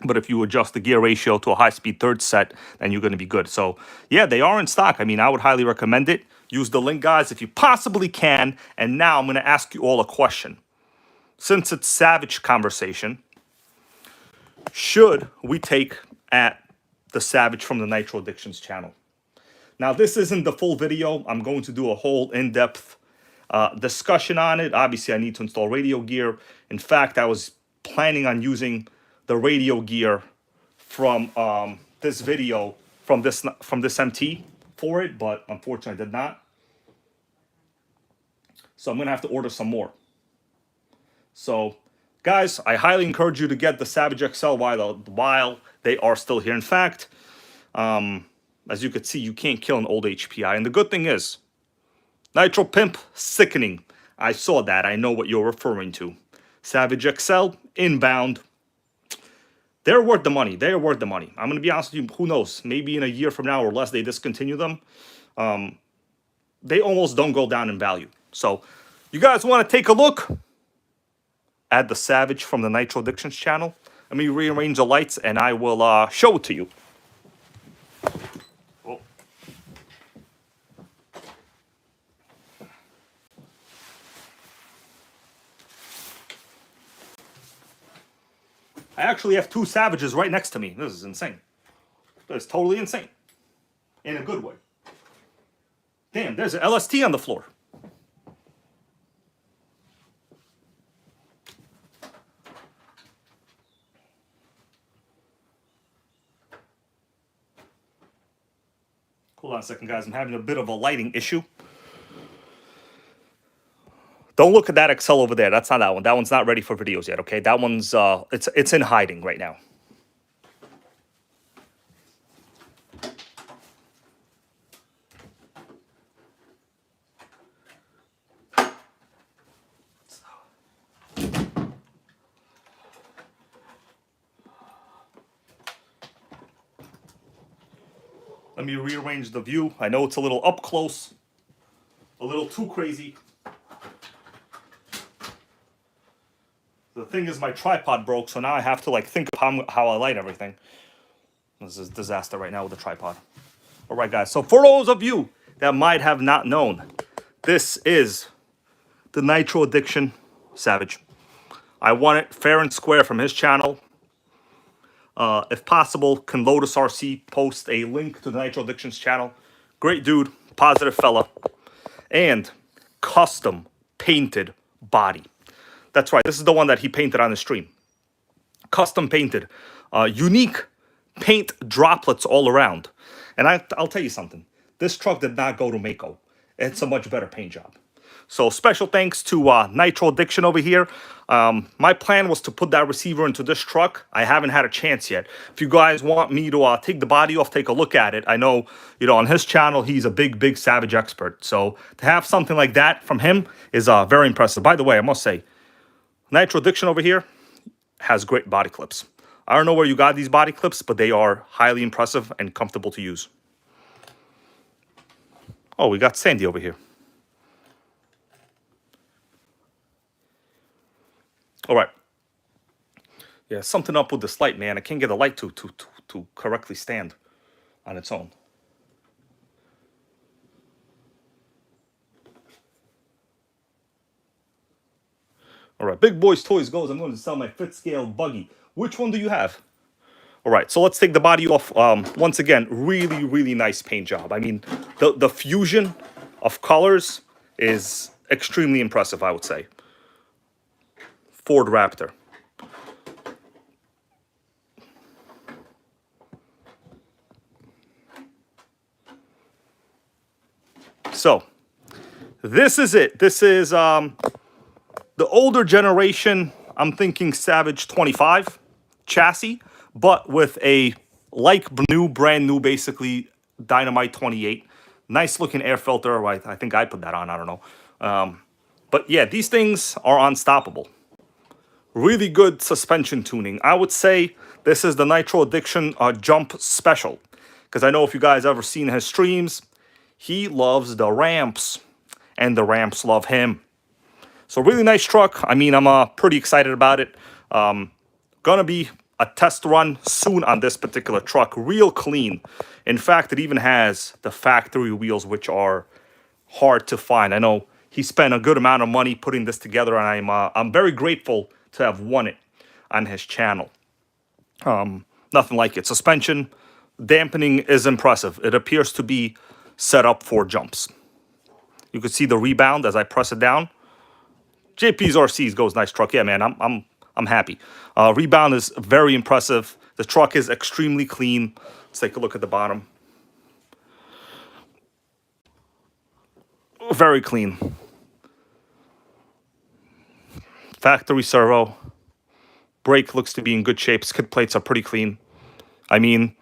But if you adjust the gear ratio to a high-speed third set, then you're going to be good. So, yeah, they are in stock. I mean, I would highly recommend it. Use the link, guys, if you possibly can. And now I'm going to ask you all a question. Since it's Savage conversation, should we take at the Savage from the Nitro Addictions channel? Now, this isn't the full video. I'm going to do a whole in-depth discussion on it. Obviously, I need to install radio gear. In fact, I was planning on using the radio gear from this video from this MT for it, but unfortunately I did not. So I'm gonna have to order some more. So guys, I highly encourage you to get the Savage XL while they are still here. In fact, as you can see, you can't kill an old HPI. And the good thing is, Nitro Pimp, sickening. I saw that. I know what you're referring to. Savage XL, inbound. They're worth the money. They're worth the money. I'm going to be honest with you. Who knows? Maybe in a year from now or less, they discontinue them. They almost don't go down in value. So you guys want to take a look at the Savage from the Nitro Addictions channel? Let me rearrange the lights and I will show it to you. Oh. I actually have 2 Savages right next to me. This is insane. That's totally insane. In a good way. Damn, there's an LST on the floor. Hold on a second, guys. I'm having a bit of a lighting issue. Don't look at that XL over there. That's not that one. That one's not ready for videos yet, okay? That one's, it's in hiding right now. Let me rearrange the view. I know it's a little up close, a little too crazy. The thing is, my tripod broke, so now I have to like think of how I light everything. This is a disaster right now with the tripod. All right, guys. So for those of you that might have not known, this is the Nitro Addiction Savage. I want it fair and square from his channel. If possible, can Lotus RC post a link to the Nitro Addictions channel. Great dude, positive fella, and custom painted body. That's right, this is the one that he painted on the stream. Custom painted, unique paint droplets all around. And I'll tell you something, this truck did not go to Mako. It's a much better paint job. So special thanks to Nitro Addiction over here. My plan was to put that receiver into this truck. I haven't had a chance yet. If you guys want me to take the body off, take a look at it. I know, you know, on his channel, he's a big Savage expert. So to have something like that from him is very impressive. By the way, I must say, Nitro Addiction over here has great body clips. I don't know where you got these body clips, but they are highly impressive and comfortable to use. Oh, we got Sandy over here. All right. Yeah, something up with this light, man. I can't get the light to correctly stand on its own. All right, Big Boys Toys goes. I'm going to sell my fit scale buggy. Which one do you have? All right, so let's take the body off. Once again, really nice paint job. I mean, the fusion of colors is extremely impressive, I would say. Ford Raptor. So this is it. This is the older generation. I'm thinking Savage 25 chassis, but with a like new, brand new, basically Dynamite 28. Nice looking air filter. I think I put that on. I don't know. But yeah, these things are unstoppable. Really good suspension tuning. I would say this is the Nitro Addiction Jump Special. Because I know if you guys ever seen his streams, he loves the ramps. And the ramps love him. So really nice truck. I mean, I'm pretty excited about it. Gonna be a test run soon on this particular truck. Real clean. In fact, it even has the factory wheels, which are hard to find. I know he spent a good amount of money putting this together, and I'm very grateful to have won it on his channel. Nothing like it. Suspension dampening is impressive. It appears to be set up for jumps. You can see the rebound as I press it down. JP's RCs goes nice truck. Yeah, man, I'm happy. Rebound is very impressive. The truck is extremely clean. Let's take a look at the bottom. Very clean. Factory servo. Brake looks to be in good shape. Skid plates are pretty clean. I mean,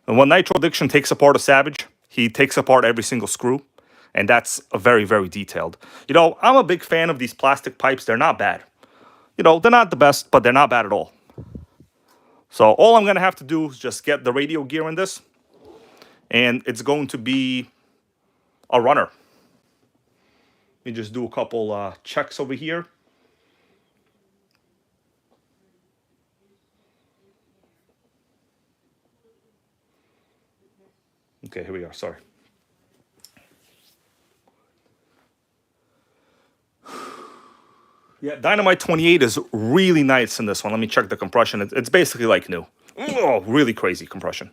when Nitro Addiction takes apart a Savage, he takes apart every single screw. And that's very, very detailed. You know, I'm a big fan of these plastic pipes. They're not bad. You know, they're not the best, but they're not bad at all. So all I'm going to have to do is just get the radio gear in this. And it's going to be a runner. Let me just do a couple checks over here. Okay, here we are. Sorry. Yeah, Dynamite 28 is really nice in this one. Let me check the compression. It's basically like new. Oh, really crazy compression.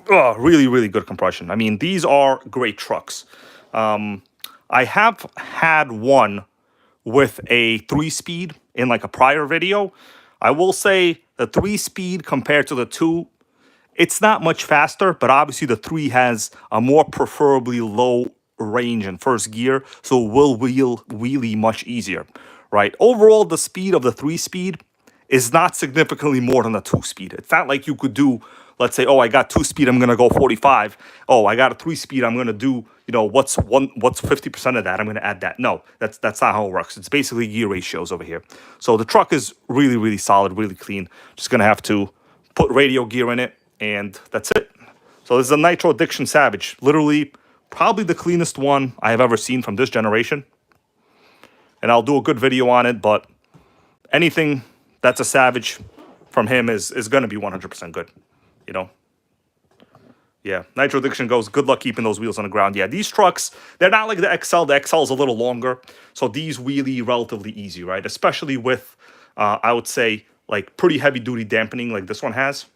Oh, really, really good compression. I mean, these are great trucks. I have had one with a 3-speed in like a prior video. I will say the 3-speed compared to the 2, it's not much faster, but obviously the 3 has a more preferably low range in first gear, so it will wheelie much easier, right? Overall, the speed of the 3-speed is not significantly more than a 2-speed. It's not like you could do, let's say, oh, I got 2-speed, I'm gonna go 45. Oh, I got a 3-speed, I'm gonna do, you know, what's 50% of that? I'm gonna add that. No, that's not how it works. It's basically gear ratios over here. So the truck is really, really solid, really clean. Just gonna have to put radio gear in it, and that's it. So this is a Nitro Addiction Savage. Literally, probably the cleanest one I have ever seen from this generation. And I'll do a good video on it, but anything that's a Savage from him is going to be 100% good, you know? Yeah, Nitro Addiction goes, good luck keeping those wheels on the ground. Yeah, these trucks, they're not like the XL. The XL is a little longer, so these wheelie relatively easy, right? Especially with, I would say, like pretty heavy-duty dampening like this one has.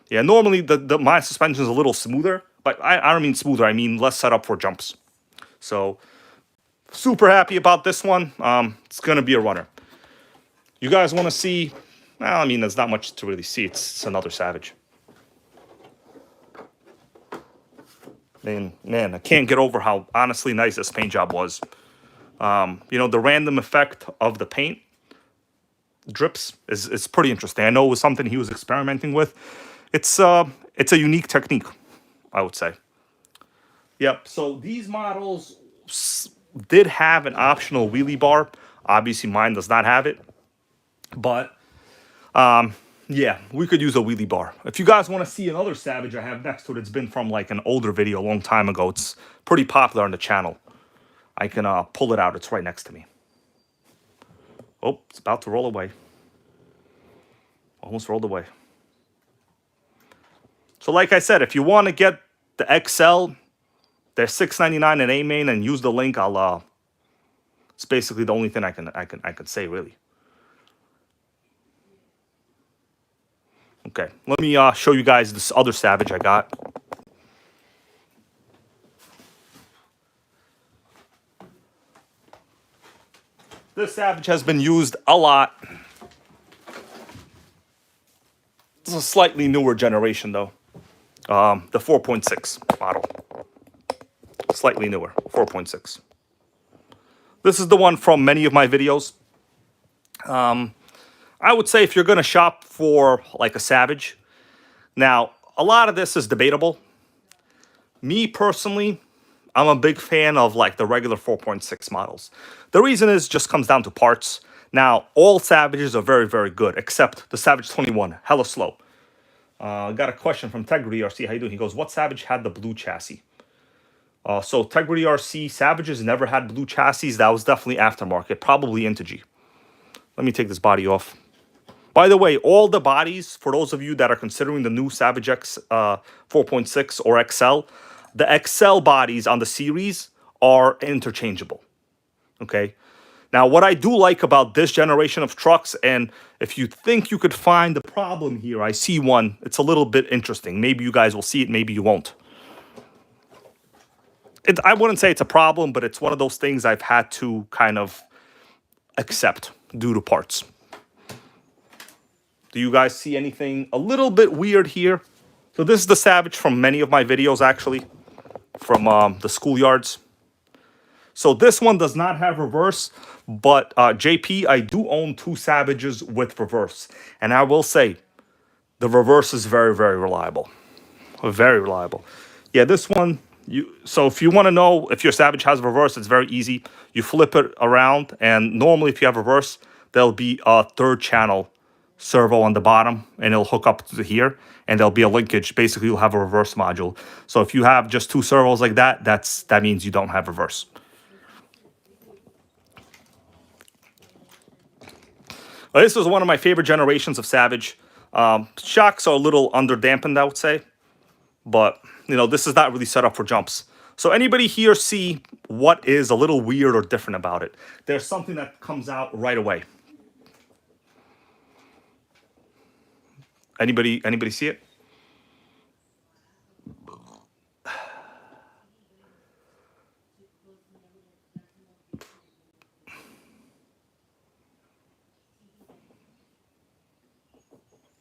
Yeah, normally my suspension is a little smoother, but I don't mean smoother, I mean less set up for jumps. So, super happy about this one. It's going to be a runner. You guys want to see, well, I mean, there's not much to really see. It's another Savage. Man, I can't get over how honestly nice this paint job was. You know, the random effect of the paint drips is pretty interesting. I know it was something he was experimenting with. It's a unique technique, I would say. Yep, so these models did have an optional wheelie bar. Obviously, mine does not have it. But, yeah, we could use a wheelie bar. If you guys want to see another Savage I have next to it, it's been from like an older video a long time ago. It's pretty popular on the channel. I can pull it out. It's right next to me. Oh, it's about to roll away. Almost rolled away. So like I said, if you want to get the XL, they're $6.99 in A-Main, and use the link. It's basically the only thing I can say really. Okay, let me show you guys this other Savage I got. This Savage has been used a lot. It's a slightly newer generation though. The 4.6 model. Slightly newer, 4.6. This is the one from many of my videos. I would say if you're going to shop for like a Savage, now a lot of this is debatable. Me personally, I'm a big fan of like the regular 4.6 models. The reason is just comes down to parts. Now, all Savages are very, very good, except the Savage 21, hella slow. Got a question from Tegrity RC. How you doing? He goes, what Savage had the blue chassis? So Tegrity RC, Savages never had blue chassis. That was definitely aftermarket, probably Integy. Let me take this body off. By the way, all the bodies, for those of you that are considering the new Savage X 4.6 or XL, the XL bodies on the series are interchangeable. Okay? Now, what I do like about this generation of trucks, and if you think you could find the problem here, I see one. It's a little bit interesting. Maybe you guys will see it, maybe you won't. I wouldn't say it's a problem, but it's one of those things I've had to kind of accept due to parts. Do you guys see anything a little bit weird here? So this is the Savage from many of my videos, actually, from the schoolyards. So this one does not have reverse, but JP, I do own two Savages with reverse. And I will say, the reverse is very, very reliable. Very reliable. Yeah, this one, so if you want to know if your Savage has reverse, it's very easy. You flip it around, and normally if you have reverse, there'll be a third channel servo on the bottom, and it'll hook up to here, and there'll be a linkage. Basically, you'll have a reverse module. So if you have just two servos like that, that means you don't have reverse. This was one of my favorite generations of Savage. Shocks are a little under-dampened, I would say. But, you know, this is not really set up for jumps. So anybody here see what is a little weird or different about it? There's something that comes out right away. Anybody see it?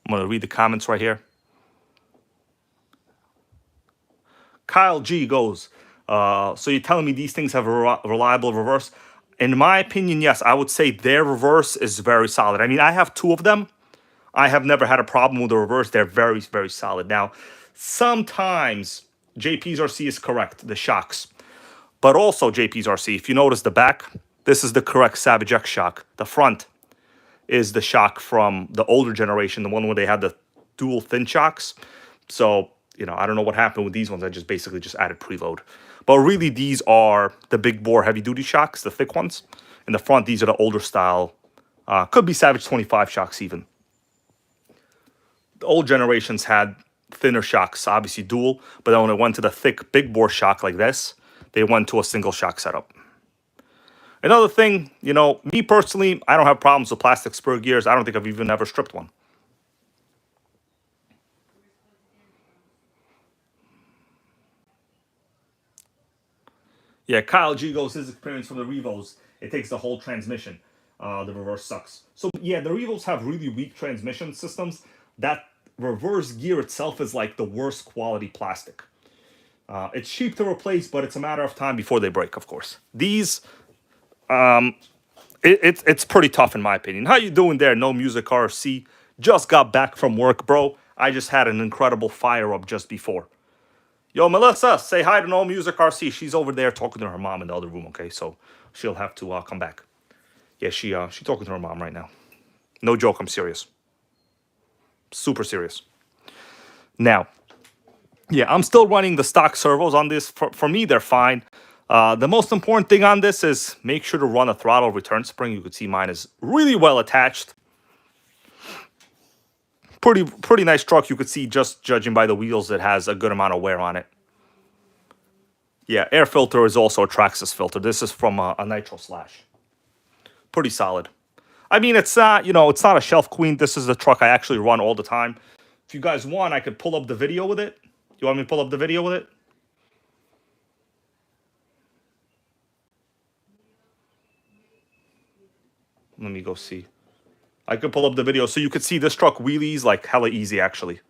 I'm going to read the comments right here. Kyle G goes, so you're telling me these things have a reliable reverse? In my opinion, yes. I would say their reverse is very solid. I mean, I have two of them. I have never had a problem with the reverse. They're very, very solid. Now, sometimes JP's RC is correct, the shocks. But also JP's RC, if you notice the back, this is the correct Savage X shock. The front is the shock from the older generation, the one where they had the dual thin shocks. So, you know, I don't know what happened with these ones. I just basically just added preload. But really, these are the big bore heavy-duty shocks, the thick ones. In the front, these are the older style. Could be Savage 25 shocks even. The old generations had thinner shocks, obviously dual. But then when it went to the thick big bore shock like this, they went to a single shock setup. Another thing, you know, me personally, I don't have problems with plastic spur gears. I don't think I've even ever stripped one. Yeah, Kyle G goes, his experience from the Revos, it takes the whole transmission. The reverse sucks. So, yeah, the Revos have really weak transmission systems. That reverse gear itself is like the worst quality plastic. It's cheap to replace, but it's a matter of time before they break, of course. These... It's pretty tough in my opinion. How you doing there? No Music RC. Just got back from work, bro. I just had an incredible fire up just before. Yo, Melissa, say hi to No Music RC. She's over there talking to her mom in the other room, okay? So she'll have to come back. Yeah, she's talking to her mom right now. No joke, I'm serious. Super serious. Now, yeah, I'm still running the stock servos on this. For me, they're fine. The most important thing on this is make sure to run a throttle return spring. You can see mine is really well attached. Pretty nice truck. You could see just judging by the wheels, it has a good amount of wear on it. Yeah, air filter is also a Traxxas filter. This is from a Nitro Slash. Pretty solid. I mean, it's not, you know, it's not a shelf queen. This is a truck I actually run all the time. If you guys want, I could pull up the video with it. You want me to pull up the video with it? Let me go see. I could pull up the video so you could see this truck wheelies like hella easy, actually.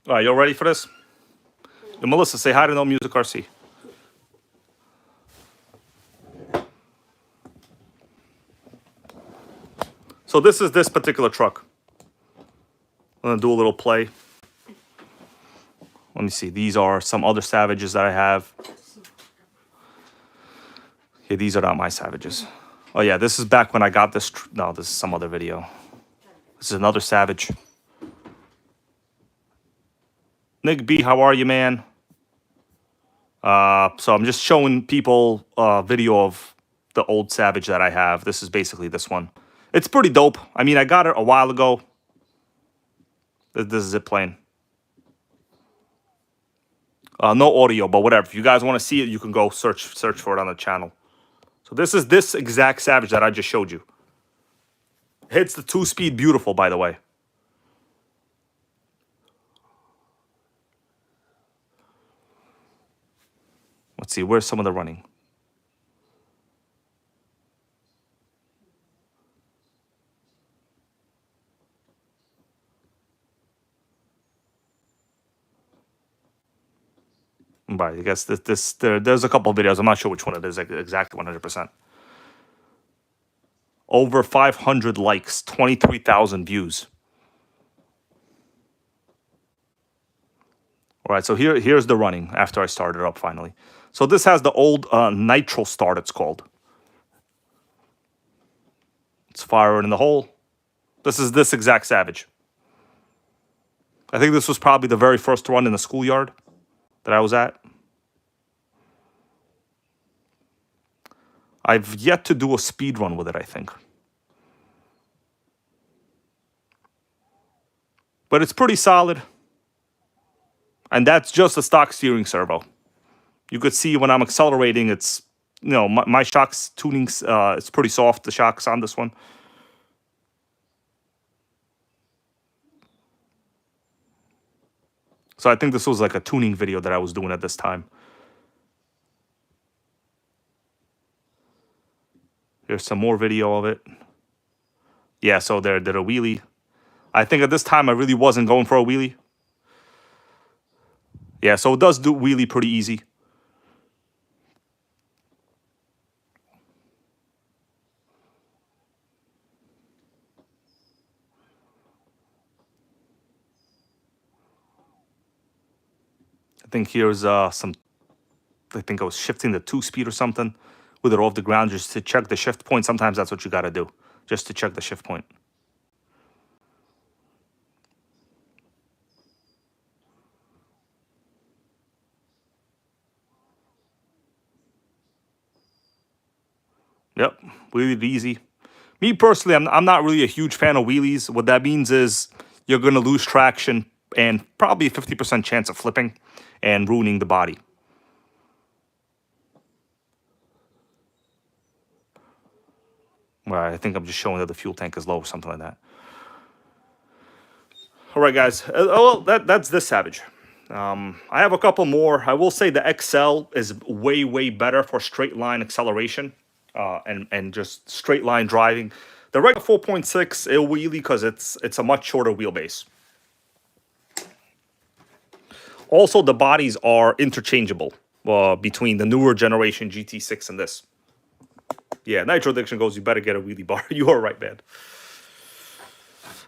All right, y'all ready for this? And Melissa, say hi to No Music RC. So this is this particular truck. I'm gonna do a little play. Let me see. These are some other Savages that I have. Yeah, these are not my Savages. Oh yeah, this is back when I got this. No, this is some other video. This is another Savage. Nick B, how are you, man? So I'm just showing people a video of the old Savage that I have. This is basically this one. It's pretty dope. I mean, I got it a while ago. This is it playing. No audio, but whatever. If you guys want to see it, you can go search for it on the channel. So this is this exact Savage that I just showed you. Hits the 2-speed beautiful, by the way. Let's see, where's some of the running? Right, I guess there's a couple of videos. I'm not sure which one it is exactly 100%. Over 500 likes, 23,000 views. All right, so here's the running after I started up finally. So this has the old Nitro start, it's called. It's firing in the hole. This is this exact Savage. I think this was probably the very first run in the schoolyard that I was at. I've yet to do a speed run with it, I think. But it's pretty solid. And that's just a stock steering servo. You could see when I'm accelerating, it's, you know, my shocks tuning, it's pretty soft, the shocks on this one. So I think this was like a tuning video that I was doing at this time. Here's some more video of it. Yeah, so there did a wheelie. I think at this time I really wasn't going for a wheelie. Yeah, so it does do wheelie pretty easy. I think here's some, I think I was shifting the 2-speed or something with it off the ground just to check the shift point. Sometimes that's what you got to do, just to check the shift point. Yep, wheelie easy. Me personally, I'm not really a huge fan of wheelies. What that means is you're going to lose traction and probably a 50% chance of flipping and ruining the body. Well, I think I'm just showing that the fuel tank is low or something like that. All right, guys. Well, that's this Savage. I have a couple more. I will say the XL is way better for straight line acceleration and just straight line driving. The regular 4.6 it'll wheelie because it's a much shorter wheelbase. Also, the bodies are interchangeable between the newer generation GT6 and this. Yeah, Nitro Addiction goes, you better get a wheelie bar. You are right, man.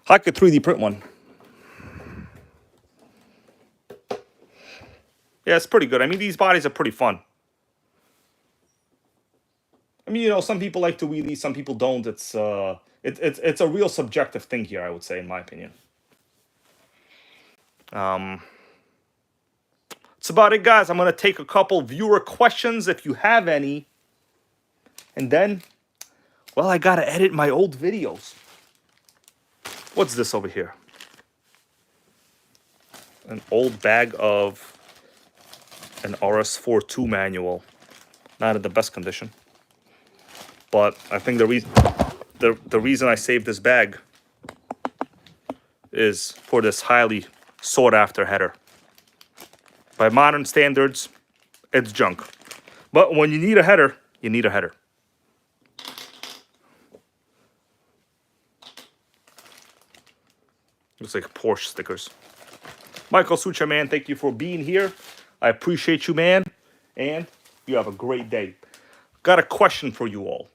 I could 3D print one. Yeah, it's pretty good. I mean, these bodies are pretty fun. I mean, you know, some people like to wheelie, some people don't. It's a real subjective thing here, I would say, in my opinion. That's about it, guys. I'm going to take a couple viewer questions if you have any. And then, well, I got to edit my old videos. What's this over here? An old bag of an RS42 manual. Not in the best condition. But I think the reason I saved this bag is for this highly sought after header. By modern standards, it's junk. But when you need a header, you need a header. Looks like Porsche stickers. Michael Sucha, man, thank you for being here. I appreciate you, man. And you have a great day. Got a question for you all.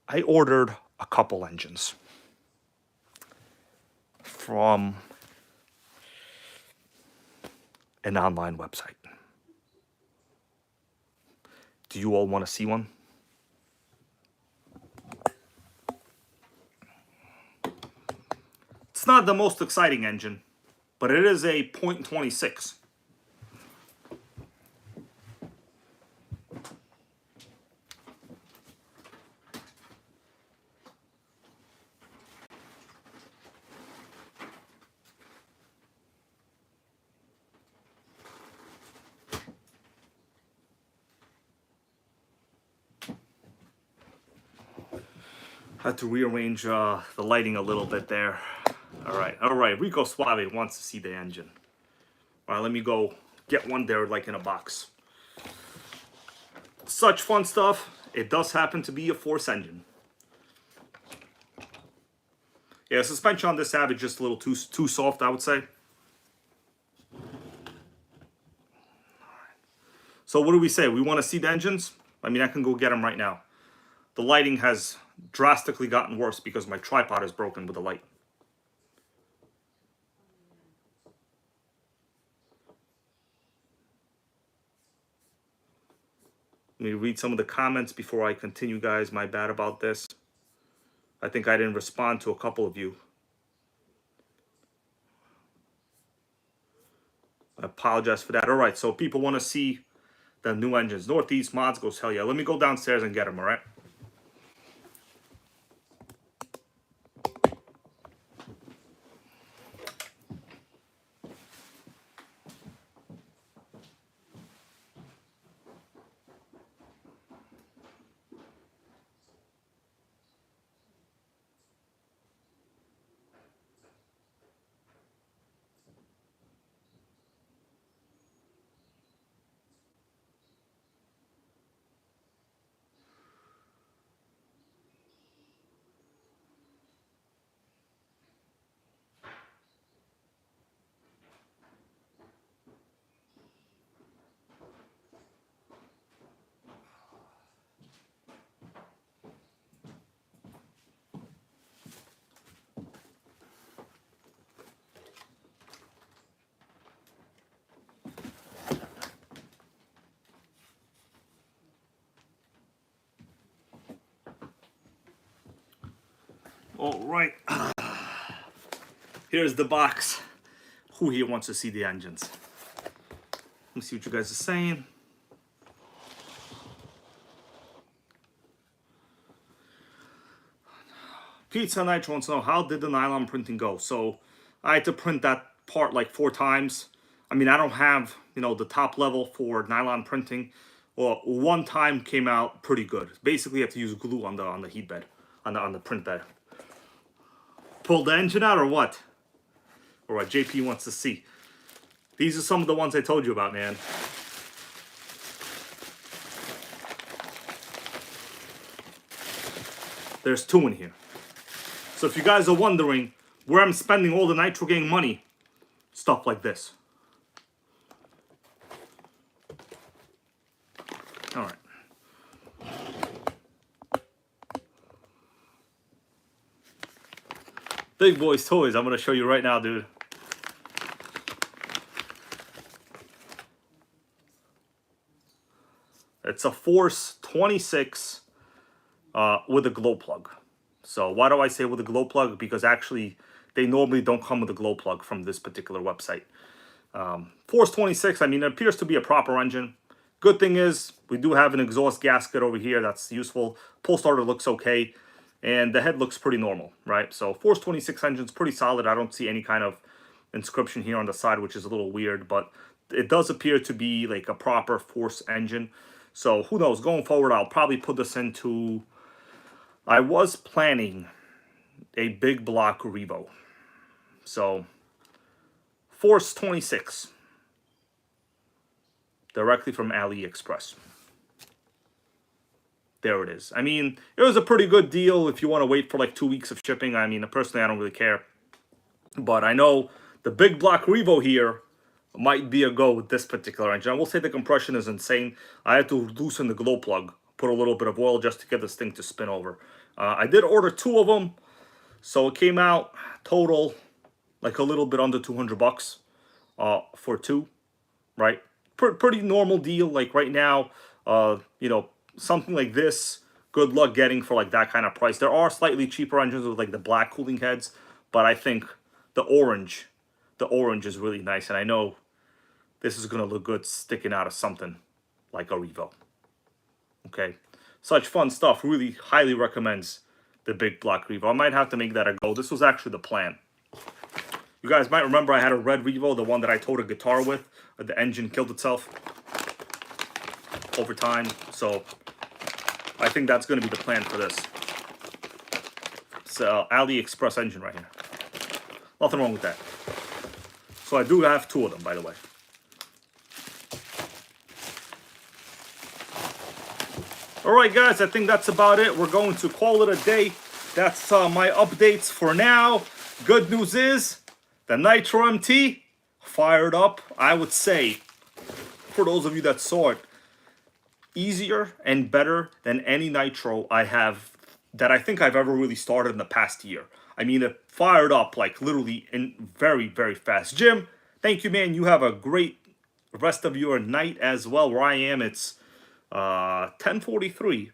I ordered a couple engines from an online website. Do you all want to see one? It's not the most exciting engine, but it is a .26. Had to rearrange the lighting a little bit there. All right. Rico Suave wants to see the engine. All right, let me go get one there like in a box. Such fun stuff. It does happen to be a Force engine. Yeah, suspension on this Savage just a little too soft, I would say. So what do we say? We want to see the engines? I mean, I can go get them right now. The lighting has drastically gotten worse because my tripod is broken with the light. Let me read some of the comments before I continue, guys. My bad about this. I think I didn't respond to a couple of you. I apologize for that. All right, so people want to see the new engines. Northeast Mods goes, hell yeah. Let me go downstairs and get them, all right? All right. Here's the box. Who here wants to see the engines? Let me see what you guys are saying. Pizza Nitro wants to know, how did the nylon printing go? So I had to print that part like 4 times. I mean, I don't have, the top level for nylon printing. Well, one time came out pretty good. Basically, you have to use glue on the heat bed, on the print bed. Pull the engine out or what? Or what JP wants to see. These are some of the ones I told you about, man. There's 2 in here. So if you guys are wondering where I'm spending all the NitroGang money, stuff like this. All right. Big Boys Toys, I'm going to show you right now, dude. It's a Force 26 with a glow plug. So why do I say with a glow plug? Because actually, they normally don't come with a glow plug from this particular website. Force 26, I mean, it appears to be a proper engine. Good thing is, we do have an exhaust gasket over here that's useful. Pull starter looks okay. And the head looks pretty normal, right? So Force 26 engine's pretty solid. I don't see any kind of inscription here on the side, which is a little weird. But it does appear to be like a proper Force engine. So who knows? Going forward, I'll probably put this into... I was planning a big block Revo. So Force 26, directly from AliExpress. There it is. I mean, it was a pretty good deal if you want to wait for like 2 weeks of shipping. I mean, personally, I don't really care. But I know the big block Revo here might be a go with this particular engine. I will say the compression is insane. I had to loosen the glow plug, put a little bit of oil just to get this thing to spin over. I did order 2 of them, so it came out total like a little bit under 200 bucks for 2, right? Pretty normal deal. Like right now, you know, something like this, good luck getting for like that kind of price. There are slightly cheaper engines with like the black cooling heads, but I think the orange is really nice, and I know this is gonna look good sticking out of something like a Revo. Okay, such fun stuff. Really highly recommends the big block Revo. I might have to make that a go. This was actually the plan. You guys might remember I had a red Revo, the one that I towed a guitar with. The engine killed itself over time, so I think that's going to be the plan for this. It's an AliExpress engine right here. Nothing wrong with that. So I do have 2 of them, by the way. Alright guys, I think that's about it. We're going to call it a day. That's my updates for now. Good news is the Nitro MT fired up. I would say, for those of you that saw it, easier and better than any Nitro I have that I think I've ever really started in the past year. I mean, it fired up like literally in very, very fast. Jim, thank you, man. You have a great rest of your night as well. Where I am, it's 10:43,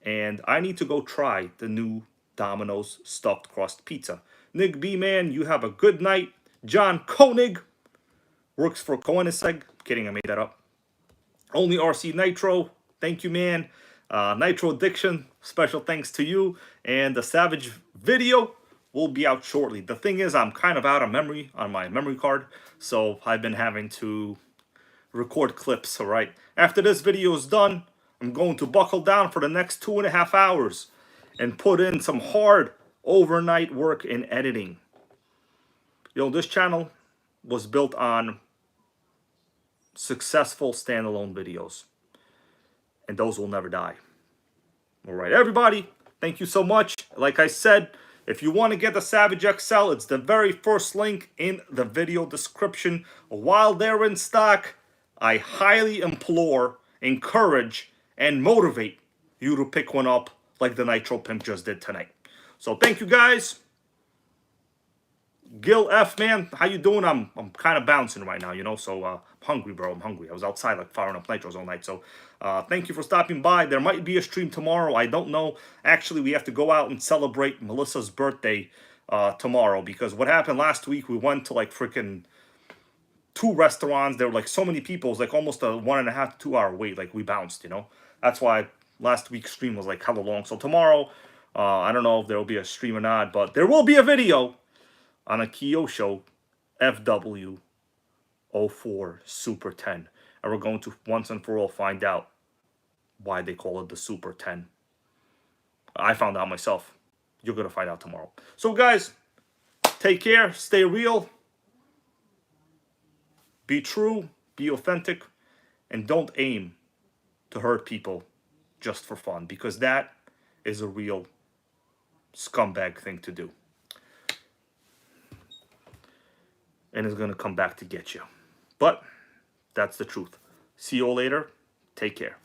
and I need to go try the new Domino's stuffed crust pizza. Nick B, man, you have a good night. John Koenig works for Koenigsegg. Kidding, I made that up. Only RC Nitro, thank you, man. Nitro Addiction, special thanks to you. And the Savage video will be out shortly. The thing is, I'm kind of out of memory on my memory card, so I've been having to record clips. All right, after this video is done, I'm going to buckle down for the next 2.5 hours and put in some hard overnight work in editing. You know, this channel was built on successful standalone videos, and those will never die. All right, everybody, thank you so much. Like I said, if you want to get the Savage XL, it's the very first link in the video description. While they're in stock, I highly implore, encourage, and motivate you to pick one up like the Nitro Pimp just did tonight. So thank you guys. Gil F, man, how you doing? I'm kind of bouncing right now, you know, so I'm hungry, bro. I'm hungry. I was outside like firing up nitros all night. So thank you for stopping by. There might be a stream tomorrow. I don't know. Actually, we have to go out and celebrate Melissa's birthday tomorrow, because what happened last week, we went to like freaking 2 restaurants. There were like so many people. It was like almost a 1.5 to 2 hour wait. Like we bounced, you know. That's why last week's stream was like hella long. So tomorrow, I don't know if there will be a stream or not, but there will be a video on a Kyosho FW04 Super 10. And we're going to once and for all find out why they call it the Super 10. I found out myself. You're going to find out tomorrow. So guys, take care. Stay real. Be true. Be authentic. And don't aim to hurt people just for fun, because that is a real scumbag thing to do. And it's going to come back to get you. But that's the truth. See you all later. Take care.